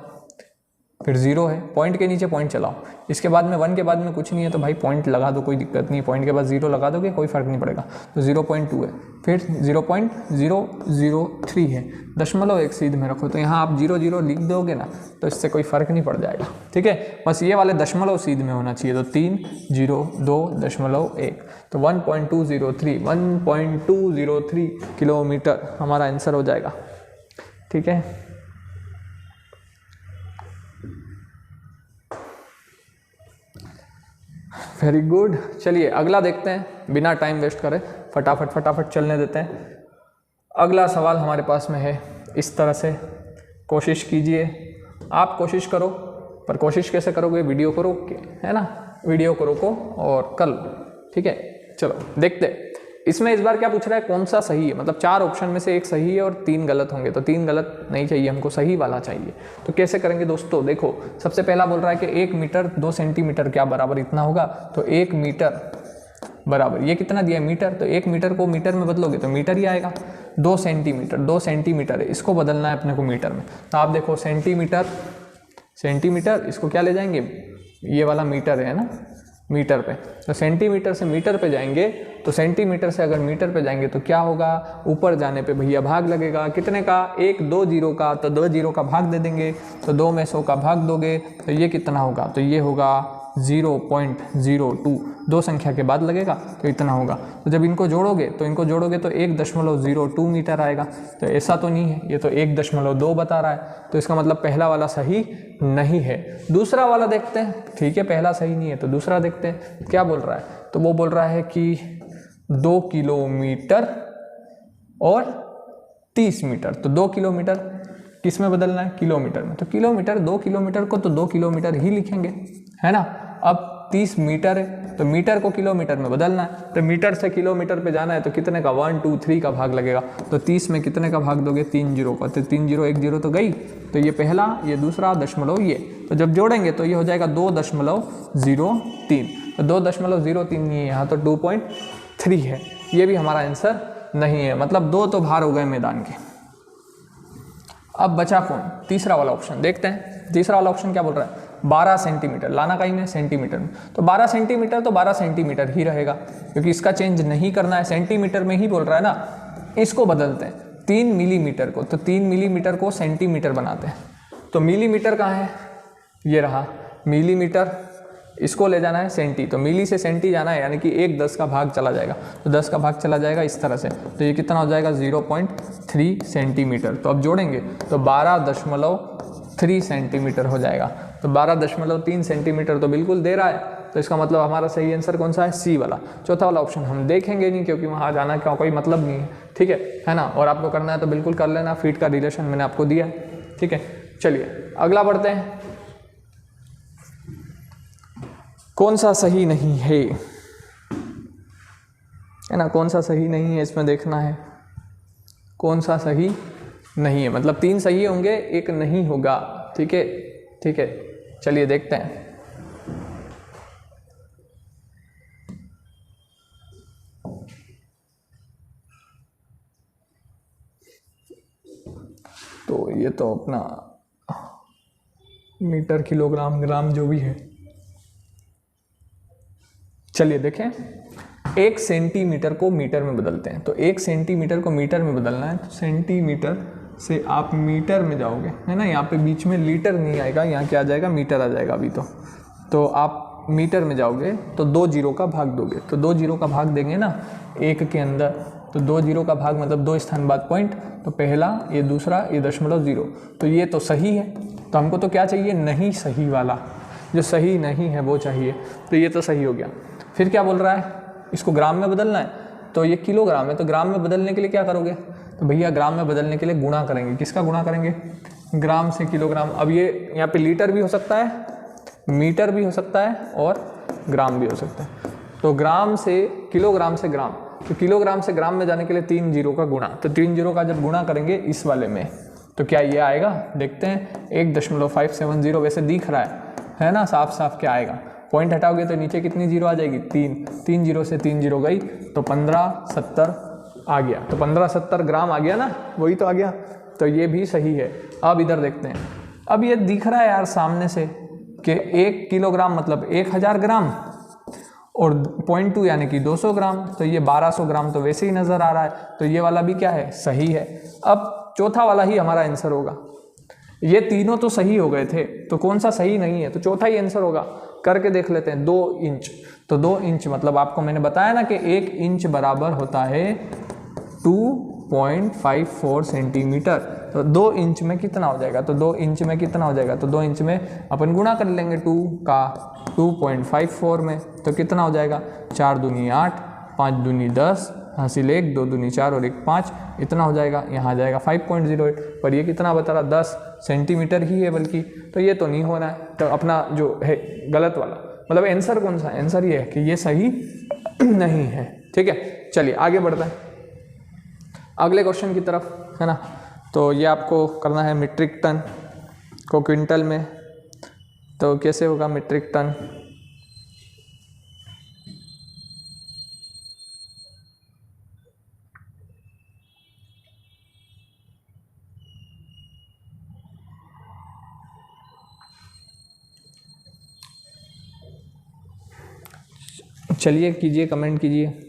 फिर 0 है, पॉइंट के नीचे पॉइंट चलाओ, इसके बाद में 1 के बाद में कुछ नहीं है तो भाई पॉइंट लगा दो, कोई दिक्कत नहीं है, पॉइंट के बाद 0 लगा दोगे कोई फर्क नहीं पड़ेगा, तो 0.2 है, फिर 0.003 है, 0.1 सीध में रखो, तो यहाँ आप 0 लिख दोगे ना तो इससे कोई फर्क नहीं पड़ जाएगा, ठीक है, बस ये वाले दशमलव सीध में होना चाहिए, तो 3, 0, 2.1, तो 1.203 किलोमीटर हमारा आंसर हो जाएगा, ठीक है। वेरी गुड, चलिए अगला देखते हैं, बिना टाइम वेस्ट करे फटाफट चलने देते हैं। अगला सवाल हमारे पास में है इस तरह से, कोशिश कीजिए, आप कोशिश करो, पर कोशिश कैसे करोगे, वीडियो को रोक के, है ना, वीडियो को रोको और कर लो, ठीक है। चलो देखते हैं, इसमें इस बार क्या पूछ रहा है, कौन सा सही है, मतलब 4 ऑप्शन में से एक सही है और 3 गलत होंगे, तो 3 गलत नहीं चाहिए हमको, सही वाला चाहिए। तो कैसे करेंगे दोस्तों, देखो सबसे पहला बोल रहा है कि 1 मीटर 2 सेंटीमीटर क्या बराबर इतना होगा, तो 1 मीटर बराबर, ये कितना दिया है, मीटर, तो 1 मीटर को मीटर में बदलोगे तो मीटर ही आएगा। 2 सेंटीमीटर है, इसको बदलना है अपने को मीटर में, तो आप देखो सेंटीमीटर, इसको क्या ले जाएंगे, ये वाला मीटर है ना, मीटर पे, तो सेंटीमीटर से मीटर पे जाएंगे, तो सेंटीमीटर से अगर मीटर पे जाएंगे तो क्या होगा, ऊपर जाने पे भैया भाग लगेगा, कितने का, 1, 2 जीरो का, तो 2 जीरो का भाग दे देंगे, तो 2 में 100 का भाग दोगे तो ये कितना होगा, तो ये होगा 0.02, 2 संख्या के बाद लगेगा तो इतना होगा। तो जब इनको जोड़ोगे तो 1.02 मीटर आएगा, तो ऐसा तो नहीं है, ये तो 1.2 बता रहा है, तो इसका मतलब पहला वाला सही नहीं है। दूसरा वाला देखते हैं, ठीक है, पहला सही नहीं है तो दूसरा देखते हैं क्या बोल रहा है, तो वो बोल रहा है कि 2 किलोमीटर और 30 मीटर, तो 2 किलोमीटर किस में बदलना है, किलोमीटर में, तो किलोमीटर 2 किलोमीटर को तो 2 किलोमीटर ही लिखेंगे, है ना। अब 30 मीटर है तो मीटर को किलोमीटर में बदलना है, तो मीटर से किलोमीटर पे जाना है तो कितने का, 1, 2, 3 का भाग लगेगा, तो 30 में कितने का भाग दोगे, 3 जीरो का, तो 3 जीरो 1 जीरो तो गई, तो ये पहला, ये दूसरा दशमलव, ये तो जब जोड़ेंगे तो ये हो जाएगा 2.03, तो 2.03 नहीं है यहाँ, तो 2.3 है, ये भी हमारा आंसर नहीं है, मतलब 2 तो बाहर हो गए मैदान के। अब बचा कौन, तीसरा वाला ऑप्शन देखते हैं, तीसरा वाला ऑप्शन क्या बोल रहा है, 12 सेंटीमीटर, लाना कहीं में सेंटीमीटर में, तो 12 सेंटीमीटर तो 12 सेंटीमीटर ही रहेगा, क्योंकि इसका चेंज नहीं करना है, सेंटीमीटर में ही बोल रहा है ना। इसको बदलते हैं 3 मिलीमीटर को, तो 3 मिलीमीटर को सेंटीमीटर बनाते हैं, तो मिलीमीटर कहाँ है, ये रहा मिलीमीटर, इसको ले जाना है सेंटी, तो मिली से सेंटी जाना है, यानी कि 1/10 का भाग चला जाएगा, तो 10 का भाग चला जाएगा इस तरह से, तो ये कितना हो जाएगा 0.3 सेंटीमीटर। तो अब जोड़ेंगे तो 12.3 सेंटीमीटर हो जाएगा, तो 12.3 सेंटीमीटर तो बिल्कुल दे रहा है, तो इसका मतलब हमारा सही आंसर कौन सा है, सी वाला। चौथा वाला ऑप्शन हम देखेंगे नहीं, क्योंकि वहाँ जाना का कोई मतलब नहीं है, ठीक है ना। और आपको करना है तो बिल्कुल कर लेना, फीट का रिलेशन मैंने आपको दिया है, ठीक है। चलिए अगला पढ़ते हैं। कौन सा सही नहीं है ना, कौन सा सही नहीं है इसमें देखना है, कौन सा सही नहीं है, मतलब 3 सही होंगे, एक नहीं होगा, ठीक है, ठीक है। चलिए देखते हैं। तो ये तो अपना मीटर, किलोग्राम, ग्राम जो भी है। चलिए देखें, 1 सेंटीमीटर को मीटर में बदलते हैं। तो 1 सेंटीमीटर को मीटर में बदलना है तो सेंटीमीटर से आप मीटर में जाओगे, है ना। यहाँ पे बीच में लीटर नहीं आएगा, यहाँ क्या आ जाएगा, मीटर आ जाएगा अभी तो आप मीटर में जाओगे तो 2 जीरो का भाग दोगे। तो 2 जीरो का भाग देंगे ना 1 के अंदर, तो 2 जीरो का भाग मतलब 2 स्थान बाद पॉइंट, तो पहला, ये दूसरा, ये 0.0। तो ये तो सही है, तो हमको तो क्या चाहिए, नहीं सही वाला, जो सही नहीं है वो चाहिए। तो ये तो सही हो गया। फिर क्या बोल रहा है, इसको ग्राम में बदलना है। तो ये किलोग्राम है, तो ग्राम में बदलने के लिए क्या करोगे, तो भैया ग्राम में बदलने के लिए गुणा करेंगे। किसका गुणा करेंगे, ग्राम से किलोग्राम। अब ये यहाँ पे लीटर भी हो सकता है, मीटर भी हो सकता है और ग्राम भी हो सकता है। तो ग्राम से किलोग्राम से ग्राम, तो किलोग्राम से ग्राम में जाने के लिए 3 जीरो का गुणा। तो 3 जीरो का जब गुणा करेंगे इस वाले में, तो क्या ये आएगा, देखते हैं। 1.570 वैसे दिख रहा है ना, साफ साफ क्या आएगा। पॉइंट हटाओगे तो नीचे कितनी जीरो आ जाएगी, 3 जीरो से 3 जीरो गई, तो 1570 आ गया। तो 1570 ग्राम आ गया ना, वही तो आ गया। तो ये भी सही है। अब इधर देखते हैं। अब ये दिख रहा है यार सामने से कि 1 किलोग्राम मतलब 1000 ग्राम और 0.2 यानी कि 200 ग्राम, तो ये 1200 ग्राम तो वैसे ही नज़र आ रहा है। तो ये वाला भी क्या है, सही है। अब चौथा वाला ही हमारा आंसर होगा। ये तीनों तो सही हो गए थे, तो कौन सा सही नहीं है, तो चौथा ही आंसर होगा। करके देख लेते हैं। 2 इंच, तो 2 इंच मतलब आपको मैंने बताया ना कि 1 इंच बराबर होता है 2.54 सेंटीमीटर। तो 2 इंच में कितना हो जाएगा, तो 2 इंच में कितना हो जाएगा, तो 2 इंच में अपन गुणा कर लेंगे 2 का 2.54 में, तो कितना हो जाएगा, 4 दूनी 8, 5 दूनी 10, हासिल 1, 2 दूनी 4 और 1 5, इतना हो जाएगा। यहाँ आ जाएगा 5.08, पर ये कितना बता रहा, 10 सेंटीमीटर ही है बल्कि। तो ये तो नहीं होना है, तो अपना जो है गलत वाला, मतलब आंसर कौन सा, आंसर ये है कि ये सही नहीं है, ठीक है। चलिए आगे बढ़ते हैं अगले क्वेश्चन की तरफ, है ना। तो ये आपको करना है मीट्रिक टन को क्विंटल में। तो कैसे होगा मीट्रिक टन, चलिए कीजिए, कमेंट कीजिए।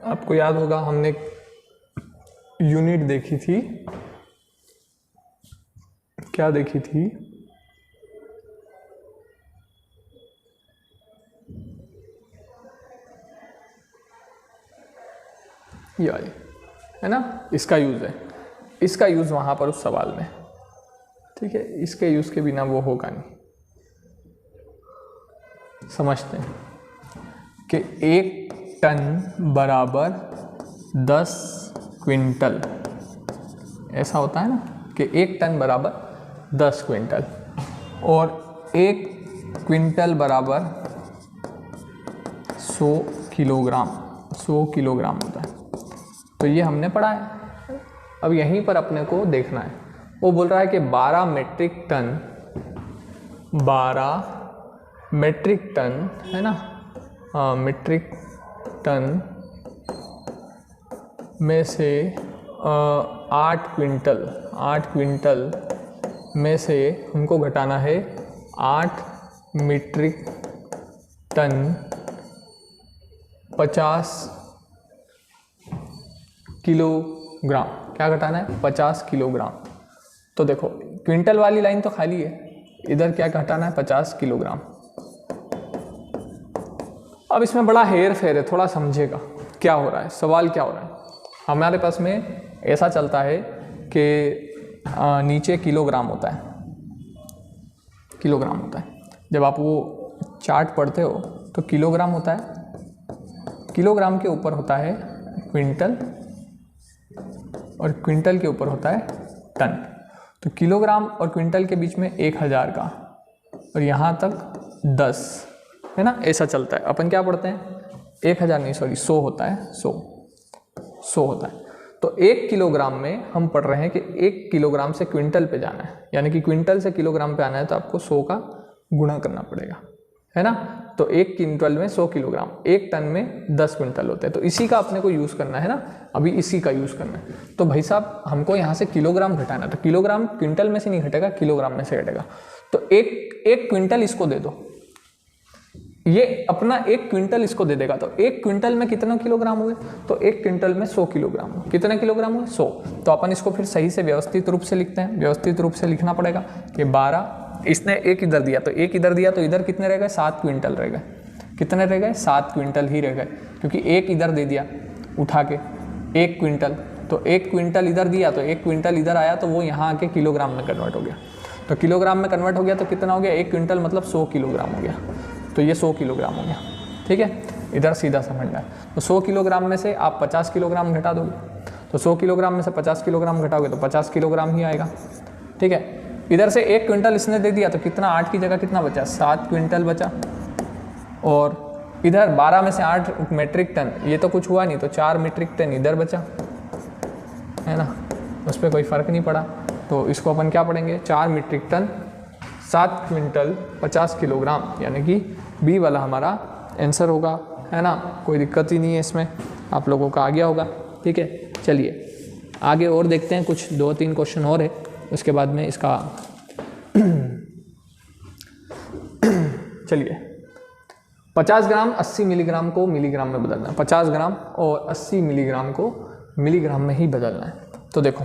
आपको याद होगा हमने यूनिट देखी थी, क्या देखी थी, ये वाली, है ना। इसका यूज है, इसका यूज वहां पर उस सवाल में, ठीक है। इसके यूज के बिना वो होगा नहीं। समझते हैं कि 1 टन बराबर 10 क्विंटल, ऐसा होता है ना कि 1 टन बराबर 10 क्विंटल, और 1 क्विंटल बराबर 100 किलोग्राम, 100 किलोग्राम होता है। तो ये हमने पढ़ा है। अब यहीं पर अपने को देखना है, वो बोल रहा है कि 12 मेट्रिक टन, 12 मेट्रिक टन, है ना, मेट्रिक टन में से 8 क्विंटल में से हमको घटाना है 8 मीट्रिक टन 50 किलोग्राम, क्या घटाना है 50 किलोग्राम। तो देखो क्विंटल वाली लाइन तो खाली है, इधर क्या घटाना है 50 किलोग्राम। अब इसमें बड़ा हेर फेर है, थोड़ा समझेगा क्या हो रहा है, सवाल क्या हो रहा है। हमारे पास में ऐसा चलता है कि नीचे किलोग्राम होता है, किलोग्राम होता है। जब आप वो चार्ट पढ़ते हो तो किलोग्राम होता है, किलोग्राम के ऊपर होता है क्विंटल और क्विंटल के ऊपर होता है टन। तो किलोग्राम और क्विंटल के बीच में 1000 का और यहाँ तक 10 है ना, ऐसा चलता है। अपन क्या पढ़ते हैं 1000 नहीं सॉरी 100 होता है, 100 होता है। तो 1 किलोग्राम में हम पढ़ रहे हैं कि 1 किलोग्राम से क्विंटल पे जाना है, यानी कि क्विंटल से किलोग्राम पे आना है तो आपको 100 का गुणा करना पड़ेगा, है ना। तो 1 क्विंटल में 100 किलोग्राम, 1 टन में 10 क्विंटल होते हैं। तो इसी का अपने को यूज़ करना है ना, अभी इसी का यूज़ करना है। तो भाई साहब हमको यहाँ से किलोग्राम घटाना है, तो किलोग्राम क्विंटल में से नहीं घटेगा, किलोग्राम में से घटेगा। तो एक क्विंटल इसको दे दो, ये अपना 1 क्विंटल इसको दे देगा। तो 1 क्विंटल में कितना किलोग्राम हुए, तो 1 क्विंटल में 100 किलोग्राम हुए। कितने किलोग्राम हुए 100। तो अपन इसको फिर सही से व्यवस्थित रूप से लिखते हैं। व्यवस्थित रूप से लिखना पड़ेगा कि 12, इसने 1 इधर दिया तो 1 इधर दिया, तो इधर कितने रह गए 7 क्विंटल रह गए। कितने रह गए 7 क्विंटल ही रह गए, क्योंकि 1 इधर दे दिया उठा के 1 क्विंटल, तो 1 क्विंटल इधर दिया तो 1 क्विंटल इधर आया, तो वो यहाँ आके किलोग्राम में कन्वर्ट हो गया। तो किलोग्राम में कन्वर्ट हो गया तो कितना हो गया 1 क्विंटल मतलब 100 किलोग्राम हो गया। तो ये 100 किलोग्राम हो गया, ठीक है। इधर सीधा समझना है। तो 100 किलोग्राम में से आप 50 किलोग्राम घटा दोगे, तो 100 किलोग्राम में से 50 किलोग्राम घटाओगे तो 50 किलोग्राम ही आएगा, ठीक है। इधर से 1 क्विंटल इसने दे दिया तो कितना 8 की जगह कितना बचा 7 क्विंटल बचा। और इधर 12 में से 8 मीट्रिक टन, ये तो कुछ हुआ नहीं, तो 4 मीट्रिक टन इधर बचा, है ना, उस पर कोई फ़र्क नहीं पड़ा। तो इसको अपन क्या पढ़ेंगे 4 मीट्रिक टन 7 क्विंटल 50 किलोग्राम, यानी कि बी वाला हमारा आंसर होगा, है ना। कोई दिक्कत ही नहीं है इसमें, आप लोगों का आ गया होगा, ठीक है। चलिए आगे और देखते हैं, कुछ 2-3 क्वेश्चन और है, उसके बाद में इसका चलिए 50 ग्राम 80 मिलीग्राम को मिलीग्राम में बदलना है, 50 ग्राम और 80 मिलीग्राम को मिलीग्राम में ही बदलना है। तो देखो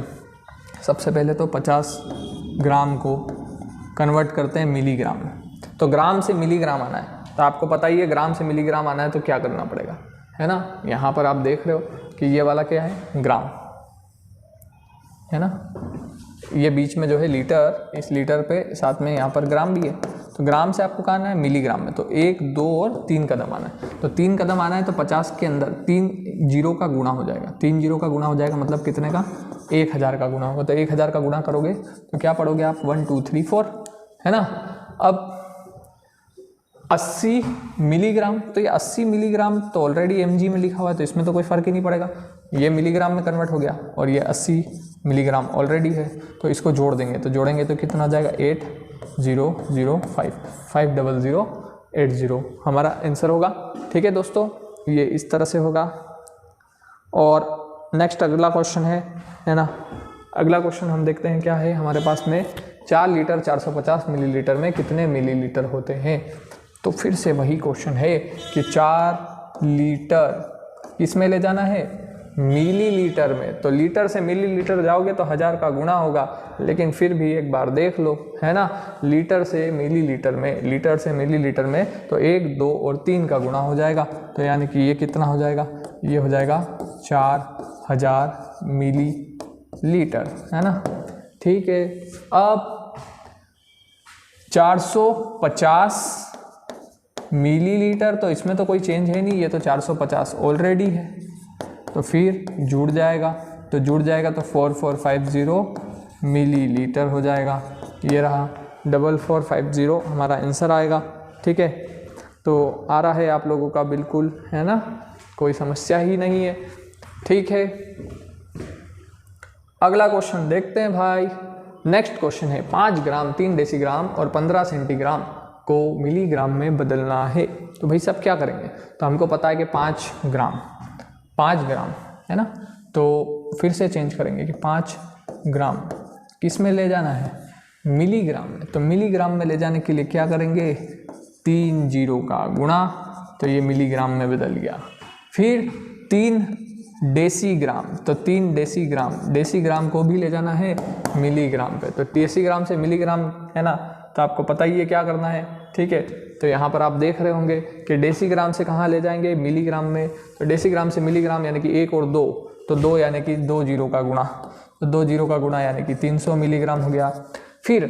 सबसे पहले तो 50 ग्राम को कन्वर्ट करते हैं मिलीग्राम में, तो ग्राम से मिलीग्राम आना है, तो आपको पता ही है ग्राम से मिलीग्राम आना है तो क्या करना पड़ेगा, है ना। यहाँ पर आप देख रहे हो कि ये वाला क्या है ग्राम, है ना, ये बीच में जो है लीटर, इस लीटर पे साथ में यहाँ पर ग्राम भी है। तो ग्राम से आपको कहाँ आना है मिलीग्राम में, तो 1, 2 और 3 कदम आना है। तो 3 कदम आना है तो 50 के अंदर 3 जीरो का गुणा हो जाएगा, 3 जीरो का गुणा हो जाएगा मतलब कितने का 1000 का गुणा होगा। तो 1000 का गुणा करोगे तो क्या पढ़ोगे आप 1, 2, 3, 4, है ना। अब 80 मिलीग्राम, तो ये 80 मिलीग्राम तो ऑलरेडी mg में लिखा हुआ है, तो इसमें तो कोई फ़र्क ही नहीं पड़ेगा, ये मिलीग्राम में कन्वर्ट हो गया और ये 80 मिलीग्राम ऑलरेडी है। तो इसको जोड़ देंगे, तो जोड़ेंगे तो कितना आ जाएगा 8005 50080 हमारा आंसर होगा, ठीक है दोस्तों। ये इस तरह से होगा। और नेक्स्ट अगला क्वेश्चन है ना। अगला क्वेश्चन हम देखते हैं क्या है हमारे पास में, 4 लीटर 450 मिलीलीटर में कितने मिलीलीटर होते हैं। तो फिर से वही क्वेश्चन है कि 4 लीटर किस में ले जाना है मिलीलीटर में। तो लीटर से मिलीलीटर जाओगे तो 1000 का गुणा होगा, लेकिन फिर भी एक बार देख लो, है ना, लीटर से मिलीलीटर में, लीटर से मिलीलीटर में तो 1, 2 और 3 का गुणा हो जाएगा। तो यानी कि ये कितना हो जाएगा, ये हो जाएगा 4000 मिलीलीटर, है ना, ठीक है। अब 450 मिलीलीटर, तो इसमें तो कोई चेंज है नहीं, ये तो 450 ऑलरेडी है, तो फिर जुड़ जाएगा, तो जुड़ जाएगा तो 4450 मिलीलीटर हो जाएगा। ये रहा 4450 हमारा आंसर आएगा, ठीक है। तो आ रहा है आप लोगों का बिल्कुल, है ना, कोई समस्या ही नहीं है, ठीक है। अगला क्वेश्चन देखते हैं भाई। नेक्स्ट क्वेश्चन है 5 ग्राम 3 डेसीग्राम और 15 सेंटीग्राम को मिलीग्राम में बदलना है। तो भाई सब क्या करेंगे, तो हमको पता है कि 5 ग्राम है ना, तो फिर से चेंज करेंगे कि 5 ग्राम किस में ले जाना है मिलीग्राम में। तो मिलीग्राम में ले जाने के लिए क्या करेंगे 3 जीरो का गुणा, तो ये मिलीग्राम में बदल गया। फिर 3 डेसीग्राम, तो 3 डेसीग्राम, डेसीग्राम को भी ले जाना है मिलीग्राम पे, तो डेसीग्राम से मिलीग्राम है ना, तो आपको पता ही है क्या करना है, ठीक है। तो यहाँ पर आप देख रहे होंगे कि डेसीग्राम से कहाँ ले जाएंगे, मिलीग्राम में, तो डेसीग्राम से मिलीग्राम यानी कि 1 और 2, तो 2 यानी कि 2 जीरो का गुणा, तो 2 जीरो का गुणा यानी कि 300 मिलीग्राम हो गया। फिर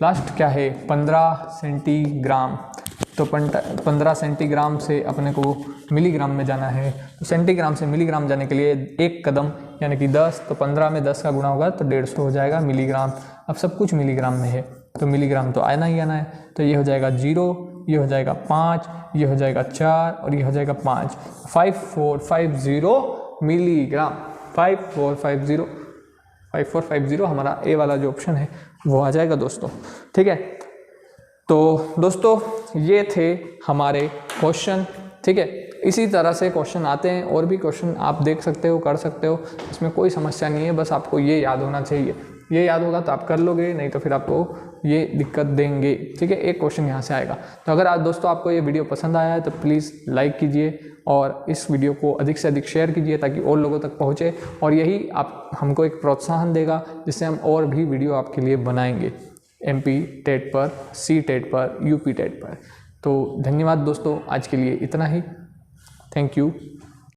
लास्ट क्या है, 15 सेंटीग्राम, तो 15 सेंटीग्राम से अपने को मिलीग्राम में जाना है, तो सेंटीग्राम से मिलीग्राम जाने के लिए एक कदम यानी कि 10, तो 15 में 10 का गुणा होगा तो 150 हो जाएगा मिलीग्राम। अब सब कुछ मिलीग्राम में है तो मिलीग्राम तो आना ही आना है, तो ये हो जाएगा 0, ये हो जाएगा 5, ये हो जाएगा 4 और ये हो जाएगा 5, 5450 मिलीग्राम, 5450 हमारा ए वाला जो ऑप्शन है वो आ जाएगा दोस्तों, ठीक है। तो दोस्तों ये थे हमारे क्वेश्चन, ठीक है। इसी तरह से क्वेश्चन आते हैं, और भी क्वेश्चन आप देख सकते हो, कर सकते हो, इसमें कोई समस्या नहीं है, बस आपको ये याद होना चाहिए, ये याद होगा तो आप कर लोगे, नहीं तो फिर आपको ये दिक्कत देंगे, ठीक है। एक क्वेश्चन यहाँ से आएगा। तो अगर आज दोस्तों आपको ये वीडियो पसंद आया है तो प्लीज़ लाइक कीजिए और इस वीडियो को अधिक से अधिक शेयर कीजिए ताकि और लोगों तक पहुँचे, और यही आप हमको एक प्रोत्साहन देगा जिससे हम और भी वीडियो आपके लिए बनाएंगे, MP टेट पर, C टेट पर, UP टेट पर। तो धन्यवाद दोस्तों, आज के लिए इतना ही, थैंक यू।